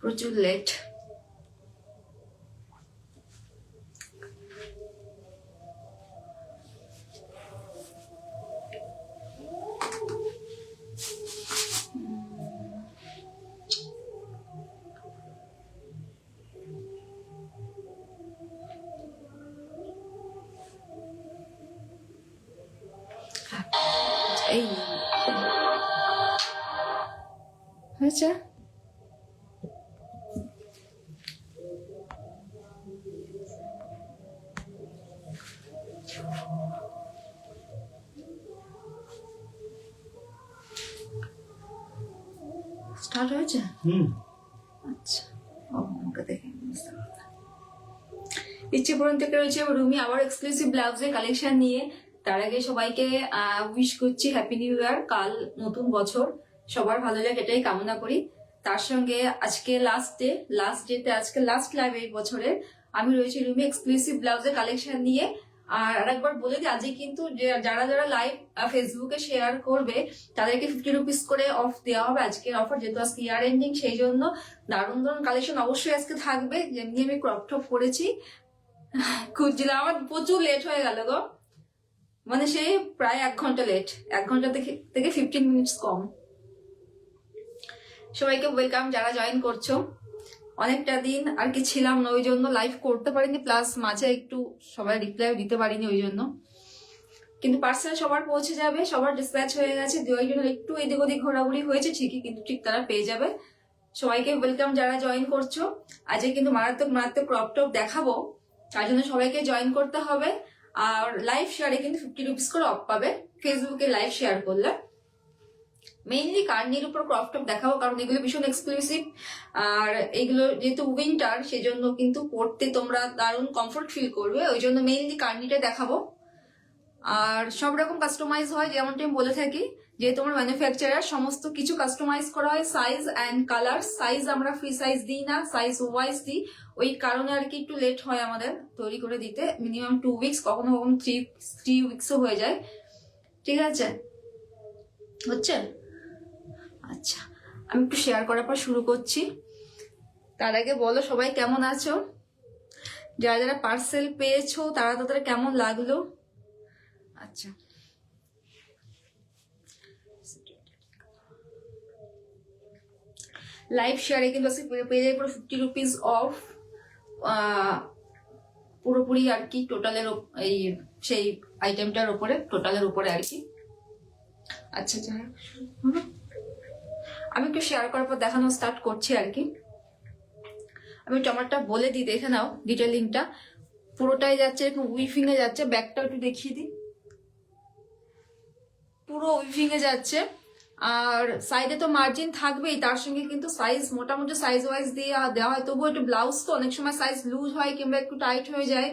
প্রচুর লেট। এই হয়েছে। স্টার্ট হয়েছে। আচ্ছা, আমাকে দেখে বুঝতে পারলাম। ইচ্ছে পূরণ থেকে রয়েছে রুমি আবার এক্সক্লুসিভ ব্লাউজের কালেকশন নিয়ে। তার আগে সবাইকে উইশ করছি হ্যাপি নিউ ইয়ার। কাল নতুন বছর, সবার ভালো লাগে এটাই কামনা করি। তার সঙ্গে আজকে লাস্ট ডেতে আজকে লাস্ট লাইভ এই বছরের আমি রয়েছি রুমি এক্সক্লুসিভ ব্লাউজের কালেকশন নিয়ে। আর আরেকবার বলে দিই, আজকে কিন্তু যারা যারা লাইভ ফেসবুকে শেয়ার করবে তাদেরকে 50 রুপিস করে অফ দেওয়া হবে আজকের অফার, যেহেতু আজকে ইয়ার এন্ডিং, সেই জন্য দারুণ দারুণ কালেকশন অবশ্যই আজকে থাকবে। যেমনি আমি ক্রপ টপ করেছি খুঁজছিলাম, আমার প্রচুর লেট হয়ে গেল গো, মানে সেই প্রায় 1 ঘন্টা লেট, 1 ঘন্টা থেকে 15 মিনিটস কম। সবাইকে ওয়েলকাম যারা জয়েন করছো। অনেকটা দিন আর কি ছিলাম না, ওই জন্য লাইভ করতে পারিনি, প্লাস মাঝে একটু সবাই রিপ্লাই দিতে পারিনি ওই জন্য। কিন্তু পার্সেল সবার পৌঁছে যাবে, সবার ডিসপ্যাচ হয়ে গেছে, ওই জন্য একটু এদিক ওদিক ঘোরাঘুরি হয়েছে ঠিকই, কিন্তু ঠিক তারা পেয়ে যাবে। সবাইকে ওয়েলকাম যারা জয়েন করছো। আজকে কিন্তু মারাত্মক মারাত্মক ক্রপ টপ দেখাবো, তার জন্য সবাইকে জয়েন করতে হবে। আর লাইভ শেয়ারে কিন্তু 50 রুপিস করে অফ পাবে ফেসবুকে লাইভ শেয়ার করলে। মেইনলি কার্নির উপর ক্রপ টপ দেখাবো, কারণ এগুলো ভীষণ এক্সক্লুসিভ। আর এগুলো যেহেতু উইন্টার, সেজন্য কিন্তু পড়তে তোমরা দারুণ কমফোর্ট ফিল করবে, ওই জন্য মেইনলি কার্নিটা দেখাবো। আর সব রকম কাস্টমাইজ হয়, যেমনটি আমি বলে থাকি, যেহেতু আমার ম্যানুফ্যাকচারার, সমস্ত কিছু কাস্টমাইজ করা হয় সাইজ অ্যান্ড কালার। সাইজ আমরা ফ্রি সাইজ দিই না, সাইজ ওয়াইজ দিই, ওই কারণে আর কি একটু লেট হয় আমাদের তৈরি করে দিতে। মিনিমাম 2 উইকস, কখনো কখনো 3 উইকসও হয়ে যায়। ঠিক আছে, হচ্ছে। আচ্ছা, আমি একটু শেয়ার করার পর শুরু করছি। তার আগে বলো সবাই কেমন আছো, যারা যারা পার্সেল পেয়েছো তারা তাদের কেমন লাগলো। আচ্ছা, লাইভ শেয়ারে কিন্তু পেয়ে যাবে পুরো 50 রুপিস অফ, পুরোপুরি আর কি টোটালের এই সেই আইটেমটার উপরে, টোটালের উপরে আর কি। আচ্ছা, আমি একটু শেয়ার করার পর দেখানো স্টার্ট করছি আর কি। আমি টমাটোটা বলে দিই, দেখে নাও ডিটেলিংটা। পুরোটাই যাচ্ছে এরকম উইফিং এ যাচ্ছে, ব্যাকটা একটু দেখিয়ে দিই, পুরো উইফিং এ যাচ্ছে। আর সাইডে তো মার্জিন থাকবেই, তার সঙ্গে কিন্তু সাইজ মোটামুটি সাইজ ওয়াইজ দিয়ে দেওয়া হয়। তবুও একটু ব্লাউজ তো অনেক সময় সাইজ লুজ হয় কিংবা একটু টাইট হয়ে যায়,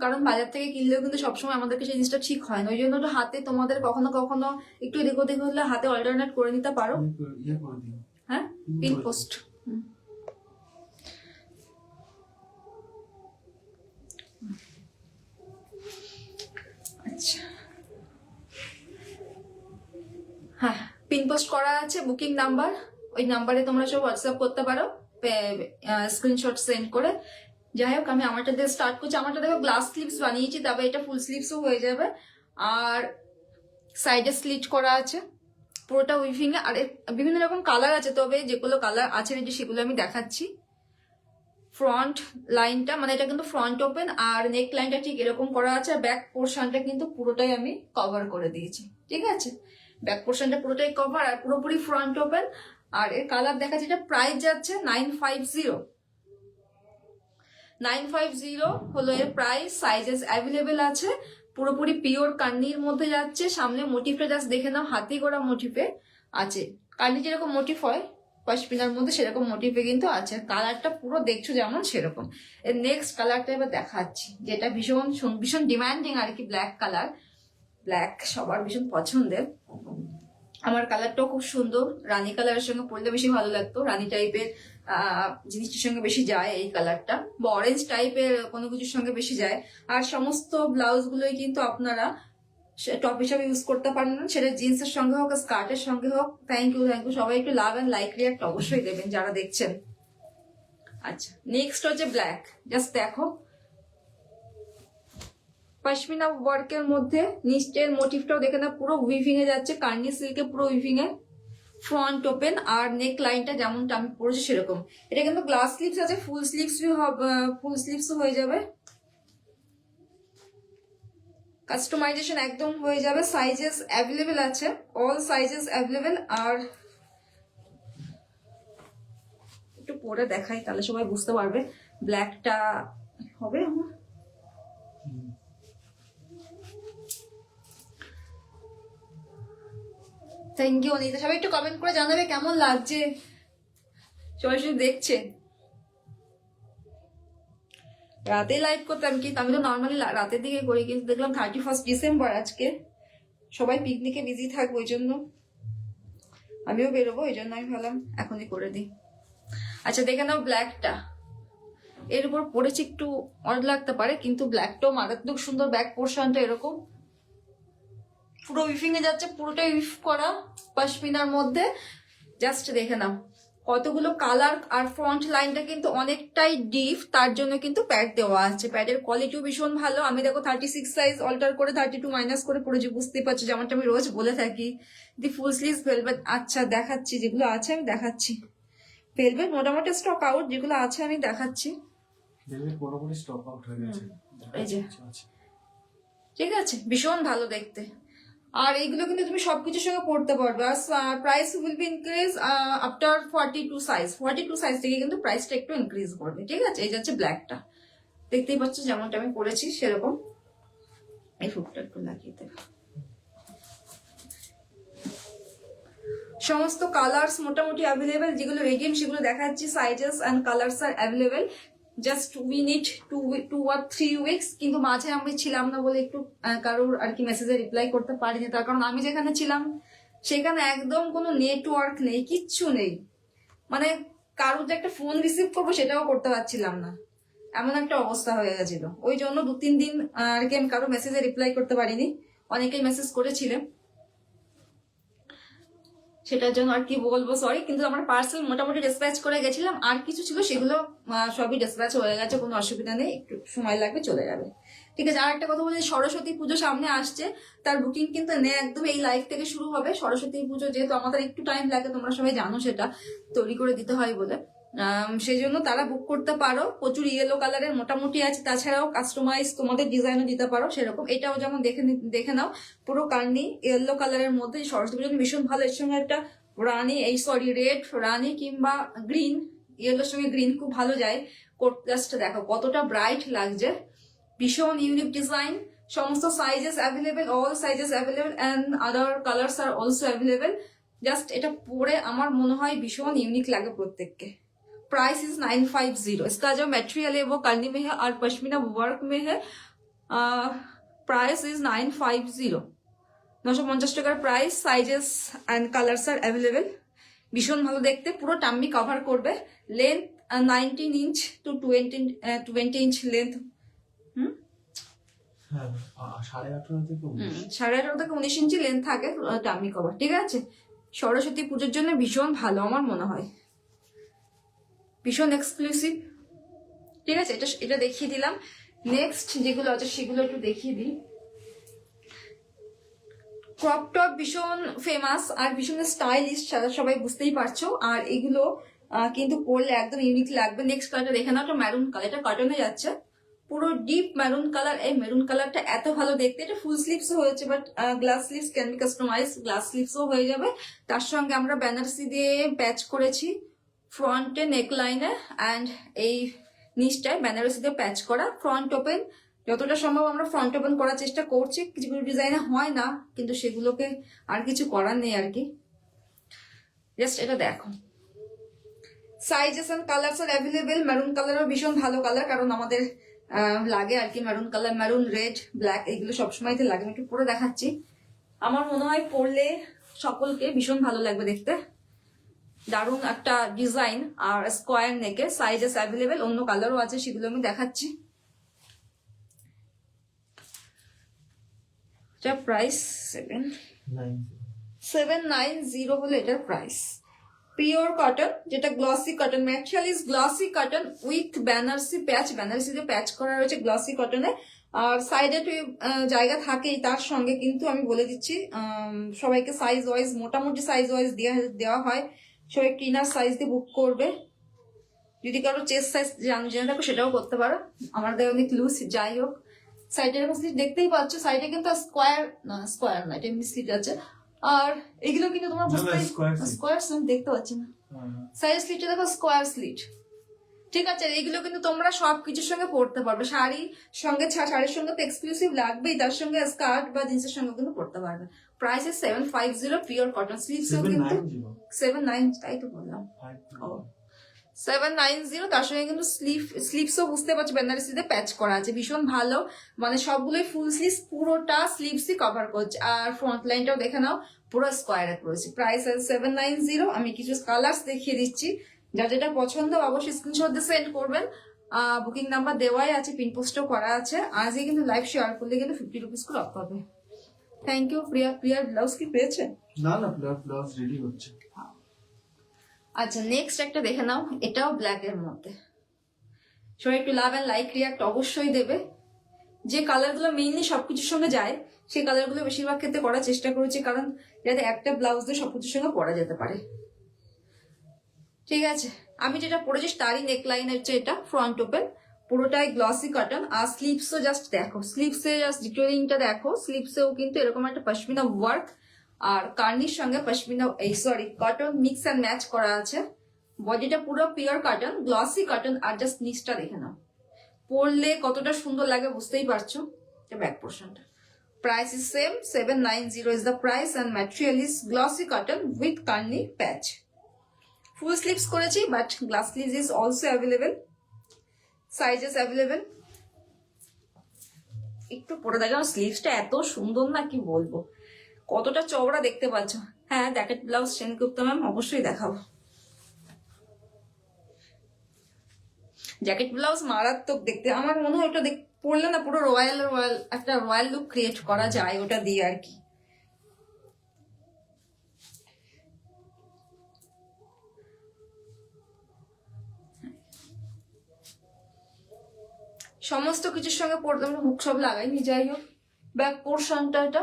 কারণ বাজার থেকে কিনলেও কিন্তু সবসময় আমাদেরকে সেই জিনিসটা ঠিক হয় না। ওই জন্য একটু হাতে তোমাদের কখনো কখনো একটু এদিক ওদিক হলে হাতে অল্টারনেট করে নিতে পারো। হ্যাঁ, পিন পোস্ট। আচ্ছা, হ্যাঁ, পিন পোস্ট করা আছে, বুকিং নাম্বার, ওই নাম্বারে তোমরা সব হোয়াটসঅ্যাপ করতে পারো স্ক্রিনশট সেন্ড করে। যাই হোক, আমি আমারটা দিয়ে স্টার্ট করছি। আমারটা দেখো গ্লাস স্লিভস বানিয়েছি, তবে এটা ফুল স্লিভসও হয়ে যাবে। আর সাইডে স্লিট করা আছে, পুরোটা উইভিং এ। আর বিভিন্ন রকম কালার আছে, তবে যেগুলো কালার আছে না সেগুলো আমি দেখাচ্ছি। ফ্রন্ট লাইনটা, মানে এটা কিন্তু ফ্রন্ট ওপেন, আর নেক লাইনটা ঠিক এরকম করা আছে। ব্যাক পোর্শনটা কিন্তু পুরোটাই আমি কভার করে দিয়েছি, ঠিক আছে। ব্যাক পোর্শনটা পুরোটাই কভার আর পুরোপুরি ফ্রন্ট ওপেন। আর এর কালার দেখা যাচ্ছে, এটা প্রাইস যাচ্ছে 950 হলো এর প্রাইস। সাইজেস অ্যাভেলেবেল আছে, পুরোপুরি পিওর কান্নির মধ্যে যাচ্ছে। সামনে মোটিভটা জাস্ট দেখে নাও, হাতি গোড়া মোটিভে আছে। কান্নি যেরকম মোটিভ হয় পশমিনার মধ্যে, সেরকম মোটিভে কিন্তু আছে। কালারটা পুরো দেখছো যেমন সেরকম। এর নেক্সট কালারটা এবার দেখাচ্ছি, যেটা ভীষণ ভীষণ ডিমান্ডিং আর কি, ব্ল্যাক কালার। ব্ল্যাক সবার ভীষণ পছন্দের, আমার কালারটাও খুব সুন্দর। রানী কালারের সঙ্গে পরলে বেশি ভালো লাগতো, রানী টাইপের জিনিসটির সঙ্গে বেশি যায় এই কালারটা, বা অরেঞ্জ টাইপের কোনো কিছুর সঙ্গে বেশি যায়। আর সমস্ত ব্লাউজ গুলোই কিন্তু আপনারা টপ হিসাবে ইউজ করতে পারেন, সেটা জিন্সের সঙ্গে হোক, স্কার্টের সঙ্গে হোক। থ্যাংক ইউ সবাই, একটু লাভ অ্যান্ড লাইক রিয়াক্ট অবশ্যই দেবেন যারা দেখছেন। আচ্ছা, নেক্সট হচ্ছে ব্ল্যাক। জাস্ট দেখো, পশমিনা ওয়ার্কের মধ্যে নিচের মোটিভটাও দেখে না, পুরো উইভিং এ যাচ্ছে, কার্নি সিল্কে পুরো উইভিং এ, ফ্রন্ট ওপেন আর নেক লাইনটা যেমনটা আমি পরেছি সেরকম। এটা কিন্তু গ্লাস স্লিভস আছে, ফুল স্লিভস ফুল স্লিভস হয়ে যাবে, কাস্টমাইজেশন একদম হয়ে যাবে। সাইজেস অ্যাভেলেবেল আছে, অল সাইজেস অ্যাভেলেবেল। আর একটু পরে দেখাই তাহলে সবাই বুঝতে পারবে। ব্ল্যাকটা হবে আমার, থ্যাংক ইউ অনিতা। সবাই একটু কমেন্ট করে জানাবে কেমন লাগছে, সবাই শুধু দেখছে। রাতে লাইভ করতাম কিন্তু আমি তো নর্মালি রাতের দিকে করি, কিন্তু দেখলাম 31 ডিসেম্বর আজকে, সবাই পিকনিকে বিজি থাকবো, ওই জন্য আমিও বেরোবো, ওই জন্য আমি ভাবলাম এখনই করে দিই। আচ্ছা দেখে নাও ব্ল্যাকটা, এর উপর পরেছি একটু অড লাগতে পারে, কিন্তু ব্ল্যাকটাও মারাত্মক সুন্দর। ব্যাক পোর্শনটা এরকম পুরো উইফিং এ যাচ্ছে, পুরোটাই উইফ করা পশমিনার মধ্যে। জাস্ট দেখে নাও কতগুলো কালার, আর ফ্রন্ট লাইনটা কিন্তু অনেকটাই ডিপ, তার জন্য কিন্তু প্যাড দেওয়া আছে। প্যাডের কোয়ালিটিও ভীষণ ভালো। আমি দেখো 36 সাইজ অল্টার করে 32 মাইনাস করে পড়েছি, বুঝতেই পারছো, যেমনটা আমি রোজ বলে থাকি। দি ফুল স্লিভস ভেলভেট। আচ্ছা দেখাচ্ছি, যেগুলো আছে আমি দেখাচ্ছি। ভেলভেট মোটামুটি স্টক আউট, যেগুলো আছে আমি দেখাচ্ছি। এই যে, ঠিক আছে, ভীষণ ভালো দেখতে। আর এইগুলো কিন্তু তুমি সবকিছুর সঙ্গে পড়তে পারবে। আর price will be increase after 42 size. 42 size থেকে কিন্তু প্রাইসটা একটু ইনক্রিজ করবে, ঠিক আছে। এই যাচ্ছে ব্ল্যাকটা, দেখতেই পাচ্ছ যেমনটা আমি পরেছি সেরকম। এই ফুটটা একটু লাগিয়ে দেব। সমস্ত কালার্স মোটামুটি অ্যাভেলেবেল, যেগুলো রেডিয়াম সেগুলো দেখাচ্ছি। Sizes and colours are available. Just we need 2 or 3 weeks. কিন্তু মাঝে আমি ছিলাম না বলে একটু কারোর আর কি মেসেজে রিপ্লাই করতে পারিনি, তার কারণ আমি যেখানে ছিলাম সেখানে একদম কোনো নেটওয়ার্ক নেই, কিচ্ছু নেই। মানে কারোর যে একটা ফোন রিসিভ করবো সেটাও করতে পারছিলাম না, এমন একটা অবস্থা হয়ে গেছিল। ওই জন্য 2-3 দিন আর কি আমি কারো মেসেজে রিপ্লাই করতে পারিনি। অনেকেই মেসেজ করেছিলেন, সেটার জন্য আর কি বলবো, সরি। কিন্তু আমার পার্সেল মোটামুটি ডিসপ্যাচ করে গেছিলাম, আর কিছু ছিল সেগুলো সবই ডিসপ্যাচ হয়ে গেছে, কোনো অসুবিধা নেই, একটু সময় লাগবে, চলে যাবে, ঠিক আছে। আর একটা কথা বলি, সরস্বতী পুজো সামনে আসছে, তার বুকিং কিন্তু নেই একদম, এই লাইভ থেকে শুরু হবে। সরস্বতী পুজো যেহেতু আমাদের একটু টাইম লাগে, তোমরা সবাই জানো সেটা, তৈরি করে দিতে হয় বলে, সেই জন্য তারা বুক করতে পারো। প্রচুর ইয়েলো কালারের মোটামুটি আছে, তাছাড়াও কাস্টমাইজ তোমাদের ডিজাইনও দিতে পারো সেরকম। এটাও যেমন দেখে নাও, পুরো কার্নি ইয়েলো কালারের মধ্যে। সরস্বতী পুজো ভীষণ ভালো। এর সঙ্গে একটা রেড রানি কিংবা গ্রিন, ইয়েলোর সঙ্গে গ্রিন খুব ভালো যায়। জাস্ট দেখো কতটা ব্রাইট লাগছে, ভীষণ ইউনিক ডিজাইন। সমস্ত sizes available, all sizes available and other colours are also available. Just এটা পরে আমার মনে হয় ভীষণ ইউনিক লাগে প্রত্যেককে। Price is 950। इसका जो मटेरियल है वो कर्नी में है और पश्मीना वर्क में है। प्राइस इज 950, 950 টাকার price. Sizes and colours are available. ভীষণ ভালো দেখতে, পুরো টাম্মি কভার করবে। Length 19 inch to 20 inch length. 18.5 থেকে 19 ইঞ্চি লেন্থ থাকে টাম্মি কভার, ঠিক আছে। সরস্বতী পুজোর জন্য ভীষণ ভালো আমার মনে হয়, ভীষণ এক্সক্লুসিভ, ঠিক আছে। এটা দেখিয়ে দিলাম। নেক্সট যেগুলো আছে সেগুলো একটু দেখিয়ে দিই। ক্রপ টপ ভীষণ ফেমাস আর ভীষণ স্টাইলিশ, সবাই বুঝতেই পারছো। আর এগুলো কিন্তু পরলে একদম ইউনিক লাগবে। নেক্সট কালারটা দেখে নাও, একটা ম্যারুন কালার, এটা কটনে যাচ্ছে, পুরো ডিপ ম্যারুন কালার। এই মেরুন কালারটা এত ভালো দেখতে। এটা ফুল স্লিভস হয়েছে, but glass sleeves can be customise, glass স্লিভসও হয়ে যাবে। তার সঙ্গে আমরা বেনারসি দিয়ে প্যাচ করেছি ফ্রন্টে নেক লাইনে, অ্যান্ড এই নিচটায় বেনারসি দিয়ে প্যাচ করা। ফ্রন্ট ওপেন, যতটা সম্ভব আমরা ফ্রন্ট ওপেন করার চেষ্টা করছি। যেগুলো ডিজাইনে হয় না, কিন্তু সেগুলোকে আর কিছু করার নেই আর কি। জাস্ট এটা দেখো, sizes and colours are available. Maroon কালারও ভীষণ ভালো কালার, কারণ আমাদের লাগে আর কি maroon colour, maroon, red, black, এগুলো সবসময়তে লাগে। আমি একটু পরে দেখাচ্ছি। আমার মনে হয় পরলে সকলকে ভীষণ ভালো লাগবে দেখতে। দারুণ একটা ডিজাইন আর স্কোয়ার নেকে। সাইজেস অ্যাভেলেবেল, অন্য কালারও আছে, সেগুলো আমি দেখাচ্ছি। প্রাইস 790 হলো এটার প্রাইস। পিওর কটন, যেটা glossy cotton, material glossy cotton with Banarasi patch, বেনারসিতে প্যাচ করা রয়েছে গ্লসি কটনে। আর সাইডে একটু জায়গা থাকেই, তার সঙ্গে কিন্তু আমি বলে দিচ্ছি সবাইকে সাইজ ওয়াইজ, মোটামুটি সাইজ ওয়াইজ দেওয়া হয়। সবাই কিনার সাইজ দিয়ে বুক করবে। যদি কারো চেস্ট সাইজ জেনে থাকো সেটাও করতে পারো, আমাদের অনেক লুজ। যাই হোক, সাইডে এরকম স্লিট দেখতেই পাচ্ছ, সাইডে কিন্তু স্কোয়ার না, এটা এমনি স্লিট আছে। আর এগুলো কিন্তু তোমার স্কোয়ার দেখতে পাচ্ছি না, সাইড স্লিটটা দেখো স্কোয়ার স্লিট, ঠিক আছে। এইগুলো কিন্তু তোমরা সবকিছুর সঙ্গে পড়তে পারবে, শাড়ির সঙ্গে, শাড়ির সঙ্গে তো এক্সক্লুসিভ লাগবেই, তার সঙ্গে স্কার্ট বা জিন্সের সঙ্গে কিন্তু পড়তে পারবে। Price 750, pure cotton. স্লিভসও কিন্তু 79, তাই তো বললাম, 790। তার সঙ্গে কিন্তু স্লিভসও বুঝতে পারছো বেনারসিতে প্যাচ করা আছে, ভীষণ ভালো, মানে সবগুলোই ফুল স্লিভ, পুরোটা স্লিভসই কভার করছে। আর ফ্রন্ট লাইনটাও দেখে নাও, পুরো স্কোয়ারে করেছে। প্রাইস 790। আমি কিছু কালার্স দেখিয়ে দিচ্ছি, যার যেটা পছন্দ অবশ্যই স্ক্রিনশট দিয়ে সেন্ড করবেন। বুকিং নাম্বার দেওয়াই আছে, পিন পোস্টও করা আছে। আজই কিন্তু লাইভ শেয়ার করলে কিন্তু 50 রুপিস করে অফ পাবে। Thank you. প্রিয়া ব্লাউজ কি পেয়েছে? না ব্লাউজ রেডি হচ্ছে। আচ্ছা, নেক্সট একটা দেখে নাও, এটাও ব্ল্যাক এর মধ্যে। সবাই একটু লাভ এন্ড লাইক রিয়াক্ট অবশ্যই দেবে। যে কালারগুলো মেইনলি সবকিছুর সঙ্গে যায়, সেই কালারগুলো বেশিরভাগ ক্ষেত্রে করার চেষ্টা করেছি, কারণ যাতে একটা ব্লাউজ দিয়ে সবকিছুর সঙ্গে পরা যেতে পারে। ঠিক আছে, আমি যেটা পরেছি তারই নেকলাইন হচ্ছে এটা, ফ্রন্ট ওপেন, পুরোটাই গ্লসি কটন। আর স্লিভসও জাস্ট দেখো, স্লিভসে জাস্ট ডিটেইলিংটা দেখো। স্লিভসেও কিন্তু এরকম একটা পশমিনা ওয়ার্ক আর কার্নির সঙ্গে pashmina cotton mix and match করা আছে। বডিটা পুরো পিওর কটন, গ্লসি কটন। আর জাস্ট নিচটা দেখে নাও, পরলে কতটা সুন্দর লাগে বুঝতেই পারছো। এটা ব্যাক পোর্শনটা। Price is same, 790 is the price, and material is glossy cotton with কার্নি প্যাচ। ফুল স্লিভস করেছি, but glass sleeves is also available, sizes available. একটু পরে দেখো, স্লিভসটা এত সুন্দর না, কি বলবো, কতটা চওড়া দেখতে পাচ্ছ। হ্যাঁ, জ্যাকেট ব্লাউজ সেন্ড করতে ম্যাম, অবশ্যই দেখাবো। জ্যাকেট ব্লাউজ মারাত্মক দেখতে, আমার মনে হয় ওটা পরলে না পুরো রয়্যাল একটা রয়্যাল লুক ক্রিয়েট করা যায় ওটা দিয়ে আর কি। সমস্ত কিছুর সঙ্গে পড়তে আমরা হুক সব লাগাইনি। যাই হোক, ব্যাক পোর্শনটা এটা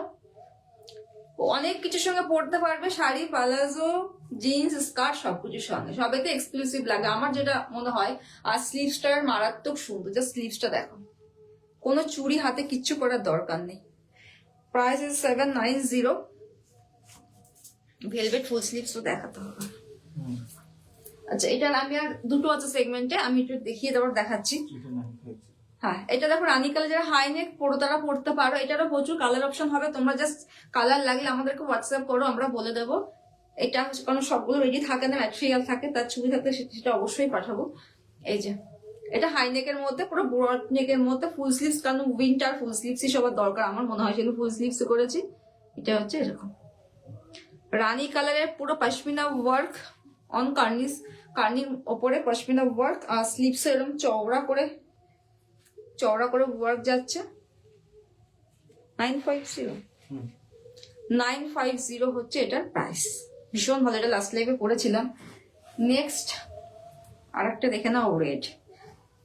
অনেক কিছুর সঙ্গে পড়তে পারবে, শাড়ি, পালাজো, জিন্স, স্কার্ট, সবকিছুর সঙ্গে, সবেতে এক্সক্লুসিভ লাগে আমার যেটা মনে হয়। আর স্লিভসটার মারাত্মক সুন্দর, জাস্ট স্লিভসটা দেখো, কোনো চুড়ি হাতে কিচ্ছু করার দরকার নেই। Price is 790। ভেলভেট ফুল স্লিভসও দেখাতে হবে। আচ্ছা, এটার আমি আর দুটো আছে সেগমেন্টে, আমি একটু দেখিয়ে দেওয়ার দেখাচ্ছি। হ্যাঁ, এটা দেখো রানী কালার, যারা হাই নেক পরো তারা পড়তে পারো। এটারও প্রচুর কালার অপশন হবে, তোমরা জাস্ট কালার লাগলে আমাদেরকে হোয়াটসঅ্যাপ করো, আমরা বলে দেবো। এটা কারণ সবগুলো রেডি থাকে না, ম্যাটেরিয়াল থাকে, তার ছবি থাকলে সেটা অবশ্যই পাঠাবো। এই যে এটা হাই নেকের মধ্যে, পুরো ব্রড নেকের মধ্যে ফুল স্লিভস, কারণ উইন্টার ফুল স্লিভসই সবার দরকার আমার মনে হয়, সেগুলো ফুল স্লিভস করেছি। এটা হচ্ছে এরকম রানী কালারের পুরো পশমিনা ওয়ার্ক অন কার্নির ওপরে পশমিনা ওয়ার্ক, আর স্লিভসে এরকম চওড়া করে ওয়ার্ক যাচ্ছে। 950 হচ্ছে এটার প্রাইস। ভীষণ ভালো, এটা লাস্ট লাইভে পড়েছিলাম। নেক্সট আর একটা দেখে নাও, রেড।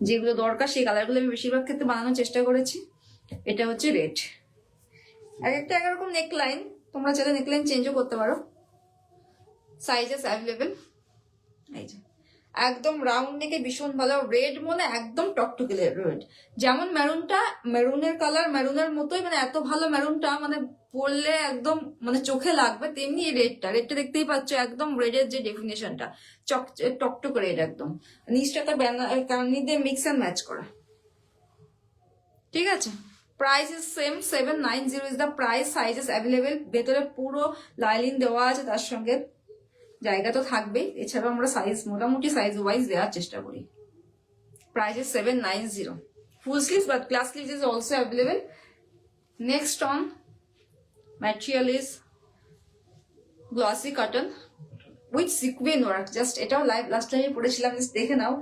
যেগুলো দরকার সেই কালারগুলো আমি বেশিরভাগ ক্ষেত্রে বানানোর চেষ্টা করেছি। এটা হচ্ছে রেড, এক একটা একরকম নেকলাইন, তোমরা চাইলে নেকলাইন চেঞ্জও করতে পারো। Sizes available. এই যে একদম রাউন্ড নেকে ভীষণ ভালো, রেড মনে একদম টকটকে রেড, যেমন মেরুনের কালার মেরুনের মতোই, মানে এত ভালো মেরুনটা, মানে পরলে একদম মানে চোখে লাগবে, তেমনি রেডটা দেখতেই পাচ্ছ, একদম রেডের যে ডেফিনেশনটা, টকটকে রেড একদম। নিচটা তার কার্নি দিয়ে মিক্স অ্যান্ড ম্যাচ করা। ঠিক আছে, price is same, 790 is the price. Sizes available, ভেতরে পুরো লাইলিং দেওয়া আছে, তার সঙ্গে জায়গা তো থাকবেই, এছাড়াও আমরা সাইজ মোটামুটি সাইজ ওয়াইজ দেওয়ার চেষ্টা করি। Price is 790। Full sleeves but glass sleeves is also available. Next on material is glossy cotton with sequin work. Just এটাও লাস্ট টাইমে পড়েছিলাম, জাস্ট দেখে নাও,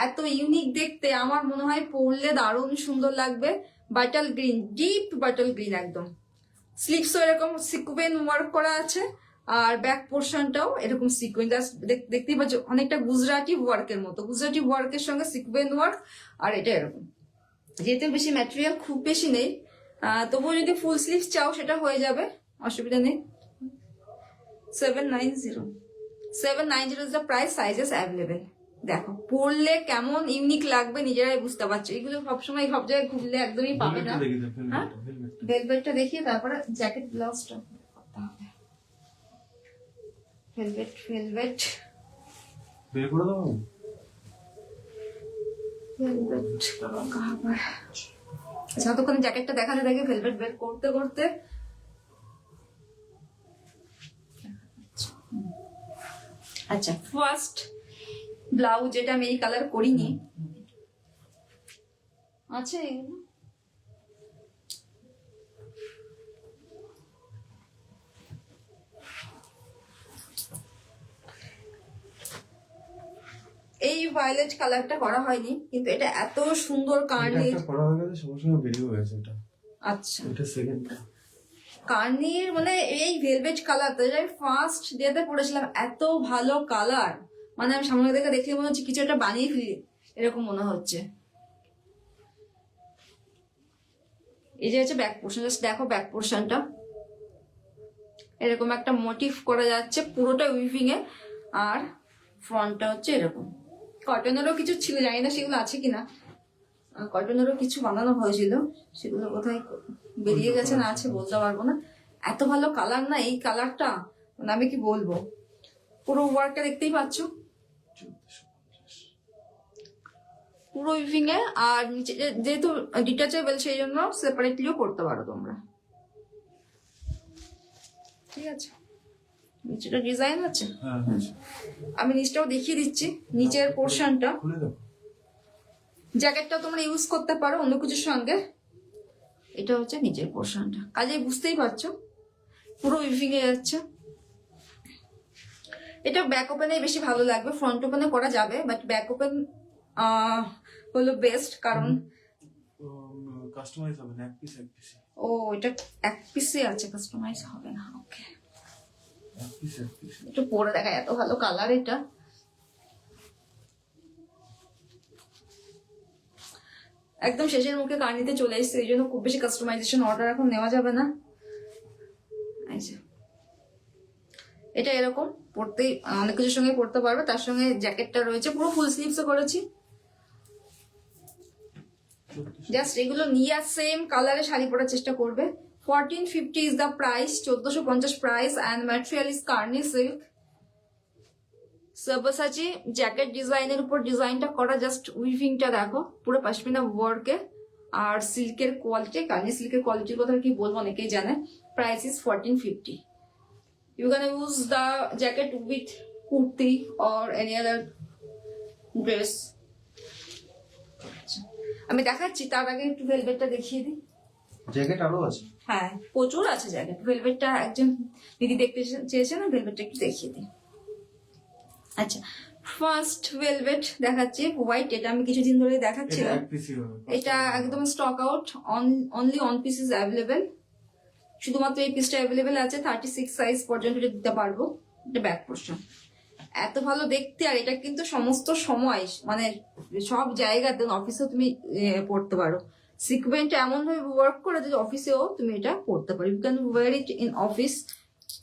এত ইউনিক দেখতে, আমার মনে হয় পরলে দারুণ সুন্দর লাগবে। Bottle green, deep bottle green একদম। স্লিভসও এরকম সিকুয়েন ওয়ার্ক করা আছে, আর ব্যাক পোর্শনটাও এরকম সিকোয়েন্স দেখতেই পাচ্ছ, অনেকটা গুজরাটি ওয়ার্কের মতো, গুজরাটি ওয়ার্কের সঙ্গে সিকোয়েন্স ওয়ার্ক। আর এটা এরকম, যেহেতু বেশি ম্যাটেরিয়াল খুব বেশি নেই, তবুও যদি ফুল স্লিভস চাও সেটা হয়ে যাবে, অসুবিধা নেই। 790 is the price, sizes available. দেখো পরলে কেমন ইউনিক লাগবে নিজেরাই বুঝতে পারছো। এগুলো সবসময় সব জায়গায় ঘুরলে একদমই পাবে না। হ্যাঁ, ভেলভেটটা দেখিয়ে তারপরে জ্যাকেট ব্লাউজটা করতে হবে। ভেলভেট বের করে দাও। আচ্ছা, ততক্ষণ জ্যাকেটটা দেখাতে দেখে ভেলভেট বের করতে করতে। আচ্ছা, ফার্স্ট ব্লাউজ, যেটা আমি এই কালার করিনি, আচ্ছা এগুলো এই ভায়োলেট কালারটা করা হয়নি, কিন্তু এটা এত সুন্দর কার্নির। এটা করা হয়ে গেছে, সঙ্গে সঙ্গে বেরিয়ে গেছে এটা। আচ্ছা, এটা সেকেন্ড কার্নির মানে এই ভেলভেট কালারটা যেটা আমি ফার্স্ট ডেতে পড়েছিলাম, এত ভালো কালার, মানে আমি সামনে থেকে দেখে মনে হচ্ছে কিছু একটা বানিয়ে ফেলি এরকম মনে হচ্ছে। এই যে হচ্ছে ব্যাক পোর্শন, জাস্ট দেখো ব্যাক পোর্শনটা এরকম একটা মোটিভ করা যাচ্ছে পুরোটা উইভিং এ, আর ফ্রন্টটা হচ্ছে এরকম। কটনেরও কিছু ছিল, জানি না সেগুলো আছে কিনা, কটনেরও কিছু বানানো হয়েছিল, সেগুলো কোথায় বেরিয়ে গেছে না আছে বলতে পারবো না। এত ভালো কালার না এই কালারটা, মানে আমি কি বলবো। পুরো ওয়ার্কটা দেখতেই পাচ্ছ, পুরো উইভিং এ। আর নিচে যেহেতু ডিটাচেবল সেই জন্য সেপারেটলিও করতে পারো তোমরা, ঠিক আছে। নিচেটা ডিজাইন আছে, আমি নিচটাও দেখিয়ে দিচ্ছি। নিচের পোর্শনটা, জ্যাকেটটা তোমরা ইউজ করতে পারো অন্য কিছুর সঙ্গে। এটা হচ্ছে নিচের পোর্শনটা, কাজে বুঝতেই পারছো পুরো উইভিং এ যাচ্ছে। এটা ব্যাক ওপেনে বেশি ভালো লাগবে, ফ্রন্ট ওপেনে করা যাবে, বাট ব্যাক ওপেন হলো বেস্ট, কারণ কাস্টমাইজ হবে না, এক পিস এক পিস। ও এটা এক পিসে আছে, কাস্টমাইজ হবে না। ওকে, এক পিস এক পিস। একটু পরে দেখা, এত ভালো কালার এটা। একদম শেষের মুখে কার্নিতে চলে এসেছে, এই জন্য খুব বেশি কাস্টমাইজেশন অর্ডার এখন নেওয়া যাবে না। এটা এরকম পড়তেই অনেক কিছুর সঙ্গে পড়তে পারবে, তার সঙ্গে জ্যাকেটটা রয়েছে, পুরো ফুল স্লিভস করেছি। জাস্ট এগুলো নিয়ে সেম কালারে শাড়ি পরার চেষ্টা করবে। 1450 is the price, 1450 price, and material is Carney silk. Sabyasachi jacket ডিজাইনের উপর ডিজাইনটা করা, জাস্ট উইভিংটা দেখো পুরো পশমিনা ওয়ার্কে। আর সিল্কের কোয়ালিটি, কার্নি সিল্কের কোয়ালিটির কথা কি বলবো, অনেকেই জানে। Price is 1450। You can use the jacket with kurti or any other dress. আমি দেখাচ্ছি, তার আগে একটু ভেলভেটটা দেখিয়ে দিই। জ্যাকেট আরো আছে? হ্যাঁ, প্রচুর আছে জ্যাকেট। ভেলভেটটা একজন দিদি দেখতে চেয়েছেন, ভেলভেটটা একটু দেখিয়ে দিই। আচ্ছা, ফার্স্ট ভেলভেট দেখাচ্ছি, হোয়াইট। এটা আমি কিছুদিন ধরে দেখাচ্ছিলাম। এটা একদম stock out, only on piece is available. শুধুমাত্র এই পিসটা অ্যাভেলেবেল আছে, 36 সাইজ পর্যন্ত এটা দিতে পারবো। এটা ব্যাক পোর্শন, এত ভালো দেখতে। আর এটা কিন্তু সমস্ত সময়, মানে সব জায়গাতে, অফিসেও তুমি পড়তে পারো। সিকোয়েন্ট এমন ভাবে ওয়ার্ক করে যে অফিসেও তুমি এটা পড়তে পারো। You can wear it in office.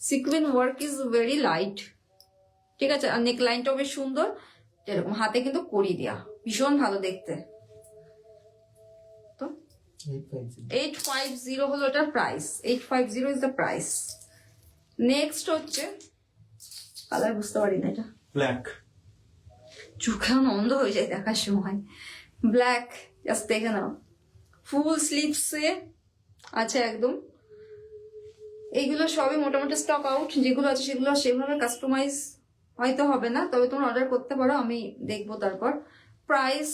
Sequin work is very light, ঠিক আছে। আর নেক লাইনটাও বেশ সুন্দর, এরকম হাতে কিন্তু করি দেয়া, ভীষণ ভালো দেখতে। 850 হলো এটার price, 850 is the price. Next হচ্ছে কালার বুঝতে পারি না, এটা ব্ল্যাক। চোখ এখন অন্ধ হয়ে যায় দেখার সময়। ব্ল্যাক, জাস্ট দেখে নাও, ফুল স্লিভসে আছে একদম। এইগুলো সবই মোটামুটি স্টক আউট, যেগুলো আছে সেগুলো সেভাবে কাস্টমাইজ হয়তো হবে না, তবে তোমরা অর্ডার করতে পারো, আমি দেখবো তারপর। প্রাইস,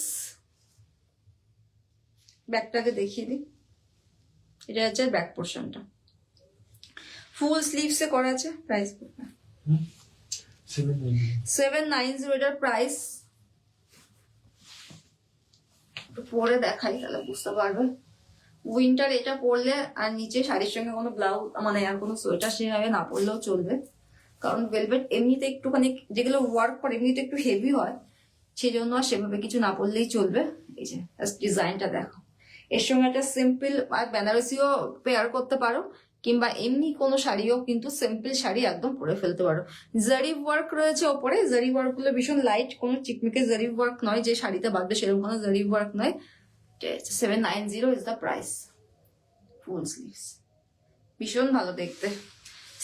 ব্যাকটাকে দেখিয়ে দিই। এটা হচ্ছে ব্যাক পোর্শনটা, ফুল স্লিভসে করা আছে। প্রাইস 790 এটার প্রাইস। পরে দেখাই তাহলে বুঝতে পারবে। উইন্টার এটা পরলে, আর নিচে শাড়ির সঙ্গে কোনো ব্লাউজ, মানে আর কোনো সোয়েটার সেভাবে না পরলেও চলবে। কারণ ভেলভেট এমনিতে একটুখানি যেগুলো ওয়ার্ক করে এমনিতে একটু হেভি হয়, সেই জন্য আর সেভাবে কিছু না পরলেই চলবে। এই যে ডিজাইনটা দেখো, এর সঙ্গে একটা সিম্পল আর বেনারসিও পেয়ার করতে পারো, কিংবা এমনি কোনো শাড়িও কিন্তু সিম্পল শাড়ি একদম পরে ফেলতে পারো। জারি ওয়ার্ক রয়েছে ওপরে, জারি ওয়ার্ক গুলো ভীষণ লাইট, কোনো চিকমিকে জারি ওয়ার্ক নয় যে শাড়িতে বাঁধবে সেরকম কোনো জারি ওয়ার্ক নয়। 790 is the price, full sleeves, ভীষণ ভালো দেখতে।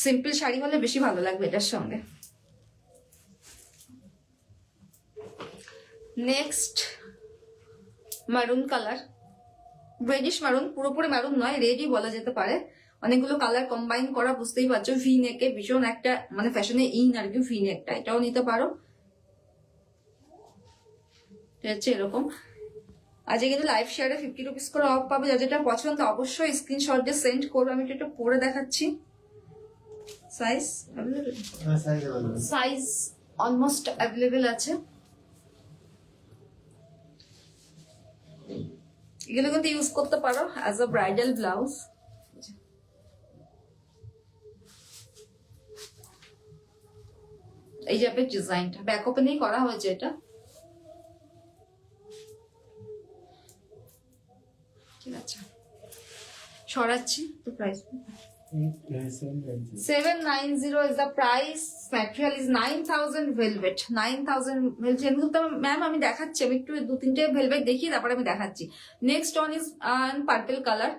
সিম্পল শাড়ি হলে বেশি ভালো লাগবে এটার সঙ্গে। নেক্সট মারুন কালার, রেডিশ মারুন, পুরোপুরি মারুন নয়, রেডই বলা যেতে পারে। অনেকগুলো কালার কম্বাইন করা, বুঝতেই পারছো। ভি নেকে ভীষণ একটা মানে ফ্যাশনে ইন আর কি ভি নেকটা, এটাও নিতে পারো। হচ্ছে এরকম। আজকে কিন্তু লাইভ শেয়ারে 50 রুপিস করে অফ পাবে। যা যেটা পছন্দ অবশ্যই স্ক্রিনশট দিয়ে সেন্ড করবে। আমি একটু পরে দেখাচ্ছি। সাইজ সাইজ অলমোস্ট অ্যাভেলেবেল আছে। এগুলো কিন্তু ইউজ করতে পারো অ্যাজ আ ব্রাইডাল ব্লাউজ। এই যে আপনার ডিজাইনটা ব্যাক ওপেনেই করা হয়েছে, এটা ঠিক আছে। সরাচ্ছি তো price 790 is the price. Material is 9000 velvet. 9000 velvet. কিন্তু ম্যাম আমি দেখাচ্ছি, আমি একটু 2-3টে ভেলভেট দেখিয়ে তারপরে আমি দেখাচ্ছি। Next on is purple colour,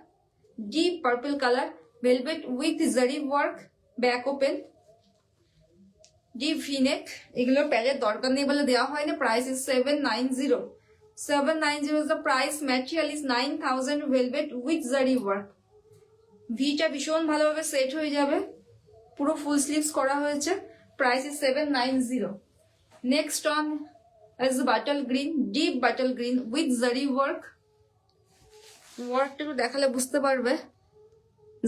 deep purple colour, velvet with zari work, back open, deep V neck. এগুলো প্যালের দরকার নেই বলে দেওয়া হয়নি। Price is 790. 790 is the price. Material is 9000 velvet with zari work. ভিটা ভীষণ ভালোভাবে সেট হয়ে যাবে, পুরো ফুল স্লিভস করা হয়েছে। Price is 790. Next on is bottle green, deep bottle green with zari work. ওয়ার্কটা একটু দেখালে বুঝতে পারবে।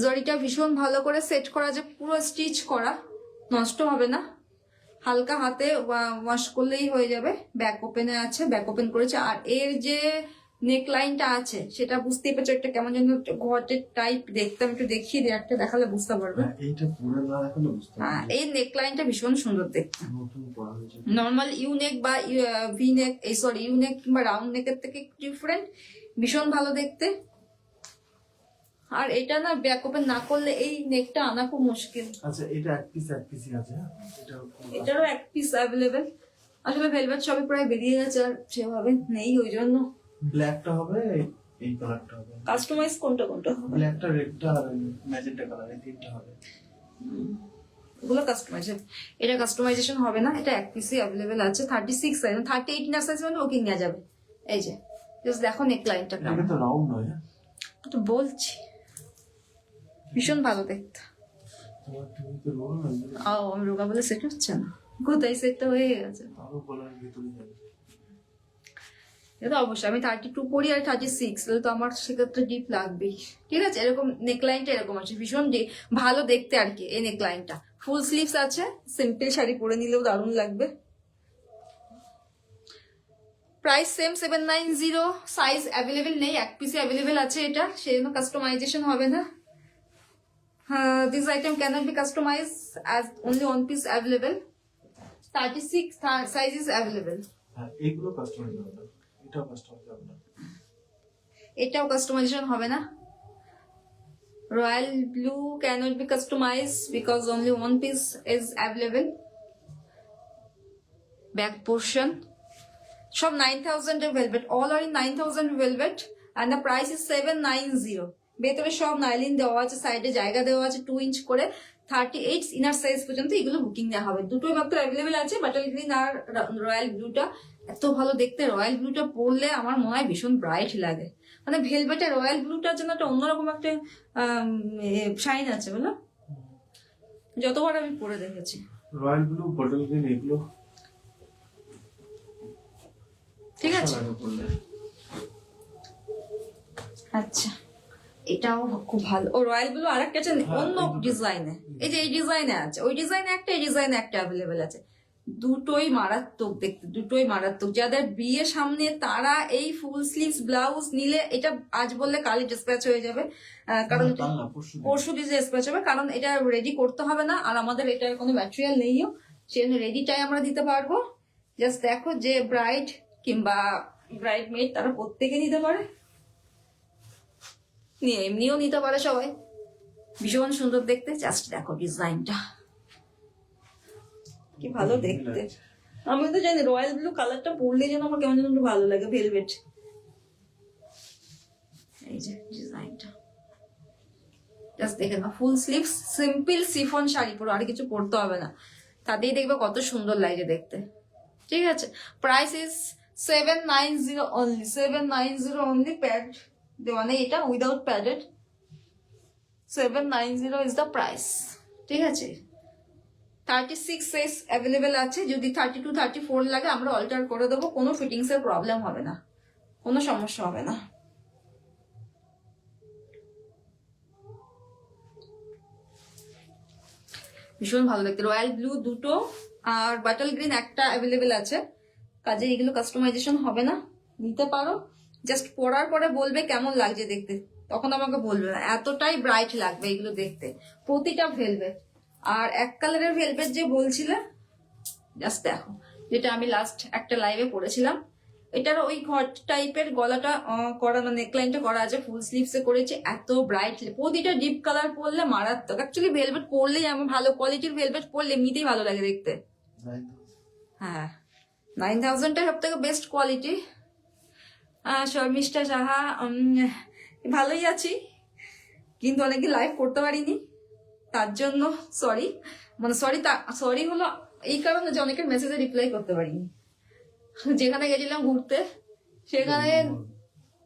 জরিটা ভীষণ ভালো করে সেট করা আছে, পুরো স্টিচ করা, নষ্ট হবে না। হালকা হাতে ওয়াশ করলেই হয়ে যাবে। ব্যাক ওপেনে আছে, ব্যাক ওপেন করেছে। আর এর যে নেক লাইনটা আছে সেটা বুঝতেই পারছো, একটা কেমন যেন ঘটের টাইপ দেখতে। আমি একটু দেখিয়ে দিই, একটা দেখালে বুঝতে পারবে। এইটা পুরো না দেখালে বুঝতে হ্যাঁ, এই নেক লাইনটা ভীষণ সুন্দর দেখতে। নতুন করা হয়েছে। নর্মাল ইউ নেক বা ভি নেক, এই সরি ইউ নেক কিংবা রাউন্ড নেকের থেকে ডিফারেন্ট, ভীষণ ভালো দেখতে। আর এটা না ব্যাক ওপেন না করলে এই নেকটা আনা খুব মুশকিল। আচ্ছা, এটা এক পিসই আছে। এটারও এক পিস অ্যাভেলেবেল। আসলে ভেলভেট সবই প্রায় বেরিয়ে গেছে, আর সেভাবে নেই, ওই জন্য। ব্ল্যাকটা হবে, এই কালারটা হবে। কাস্টমাইজ কোনটা কোনটা হবে? ব্ল্যাকটা, রেডটা আর ম্যাজেন্টা কালার, এই তিনটা হবে। ওগুলো কাস্টমাইজেশন, এটা কাস্টমাইজেশন হবে না। এটা এক পিসই অ্যাভেলেবেল আছে। 36 সাইজ, 38 ইনার সাইজ মানে ওকে নিয়ে যাবে। এই যে জাস্ট দেখো নেক লাইনটা এটা কেমন। তো রাউন্ড নয়। তো বলছি ভীষণ ভালো দেখতে। তোমার তুমি তো রোল না, আমি রোগা বলে সেট হচ্ছে না, কোথায় সেটটা হয়ে গেছে। আরো গলার ভিতরে যাবে। এটা অবশ্যই আমি 32 পরি আর 36, তাহলে তো আমার সেক্ষেত্রে ডিপ লাগবেই। ঠিক আছে, এরকম নেকলাইনটা এরকম আছে, ভীষণ ভালো দেখতে আর কি। এই নেকলাইনটা ফুল স্লিভস আছে, সিম্পল শাড়ি পরে নিলেও দারুণ লাগবে। Price same 790। সাইজ অ্যাভেলেবেল নেই, এক পিসে অ্যাভেলেবেল আছে এটা, সেই জন্য কাস্টমাইজেশন হবে না। This item cannot be customized as only one piece available. 36 size is available. হ্যাঁ, এইগুলো কাস্টমাইজ হবে না, এটাও কাস্টমাইজ হবে না। এটাও কাস্টমাইজেশন হবে না। Royal blue cannot be customized because only one piece is available. Back portion সব 9000 এর velvet, all are in 9000 velvet and the price is 790. ভেতরে সব নাইলিন দেওয়া আছে, সাইডে জায়গা দেওয়া আছে 2 ইঞ্চ করে। 38 ইনার সাইজ পর্যন্ত এগুলো বুকিং দেওয়া হবে। দুটোই মাত্র অ্যাভেলেবেল আছে, বাটার গ্রিন আর রয়্যাল ব্লুটা। এত ভালো দেখতে, রয়্যাল ব্লুটা পরলে আমার মনে হয় ভীষণ ব্রাইট লাগে। মানে ভেলভেটে রয়্যাল ব্লুটার জন্য একটা অন্যরকম একটা শাইন আছে, বলো। যতবার আমি পরে দেখেছি রয়্যাল ব্লু, বটল গ্রিন, এগুলো ঠিক আছে। ভালো করলে। আচ্ছা, এটাও খুব ভালো। ও রয়্যাল ব্লু আরেকটা আছে অন্য ডিজাইনে। এই যে এই ডিজাইনে আছে, ওই ডিজাইনে একটা, এই ডিজাইনে একটা অ্যাভেলেবেল আছে। দুটোই মারাত্মক দেখতে, দুটোই মারাত্মক। যাদের বিয়ে সামনে তারা এই ফুল স্লিভস ব্লাউজ নিলে, এটা আজ বললে কালই ডিসপ্যাচ হয়ে যাবে, কারণ কাল না, পরশু দিন। পরশু দিন ডিসপ্যাচ হবে, কারণ এটা রেডি করতে হবে না, আর আমাদের এটার কোনো ম্যাটেরিয়াল নেইও, সেজন্য রেডিটাই আমরা দিতে পারবো। জাস্ট দেখো, যে ব্রাইড কিংবা ব্রাইড মেড তারা প্রত্যেকে নিতে পারে, নিয়ে এমনিও নিতে পারে সবাই। ভীষণ সুন্দর দেখতে, জাস্ট দেখো ডিজাইনটা কি ভালো দেখতে। আমি তো জানি রয়্যাল ব্লু কালারটা পরলে যেন আমার কেমন যেন একটু ভালো লাগে, ভেলভেট। এই যে ডিজাইনটা জাস্ট দেখে না, ফুল স্লিভস সিম্পল সিফন শাড়ি পরো, আর কিছু পরতে হবে না, তাতেই দেখবে কত সুন্দর লাগে দেখতে। ঠিক আছে, price is 790 only, 790 only. Pad দেওয়া নেই এটা, without padded 790 is the price. ঠিক আছে, 36 সাইজ অ্যাভেলেবেল আছে, যদি 32 34 লাগে আমরা অল্টার করে দেবো, কোনো ফিটিংস এর প্রবলেম হবে না, কোনো সমস্যা হবে না। ভীষণ ভালো দেখতে, রয়্যাল ব্লু দুটো আর বাটল গ্রিন একটা অ্যাভেলেবেল আছে, কাজে এগুলো কাস্টমাইজেশন হবে না, নিতে পারো। জাস্ট পরার পরে বলবে কেমন লাগছে দেখতে, তখন আমাকে বলবে না, এতটাই ব্রাইট লাগবে এগুলো দেখতে, প্রতিটা ভেলভেট। আর এক কালারের ভেলভেট যে বলছিলে, জাস্ট দেখো, যেটা আমি লাস্ট একটা লাইভে পরেছিলাম, এটার ওই ঘট টাইপের গলাটা করা, নেকলাইনটা করা আছে, ফুল স্লিভস এ করেছে, এত ব্রাইট, প্রতিটা ডিপ কালার পরলে মারাত্মক। অ্যাকচুয়ালি ভেলভেট পরলেই আমার ভালো কোয়ালিটির ভেলভেট পরলে এমনিতেই ভালো লাগে দেখতে। হ্যাঁ, 9000টা সব থেকে বেস্ট কোয়ালিটি। শর্মিষ্ঠা সাহা, ভালোই আছি, কিন্তু অনেকদিন লাইভ করতে পারিনি, তার জন্য সরি, মানে সরি হলো এই কারণে যে অনেকের মেসেজে রিপ্লাই করতে পারিনি। যেখানে গেছিলাম ঘুরতে, সেখানে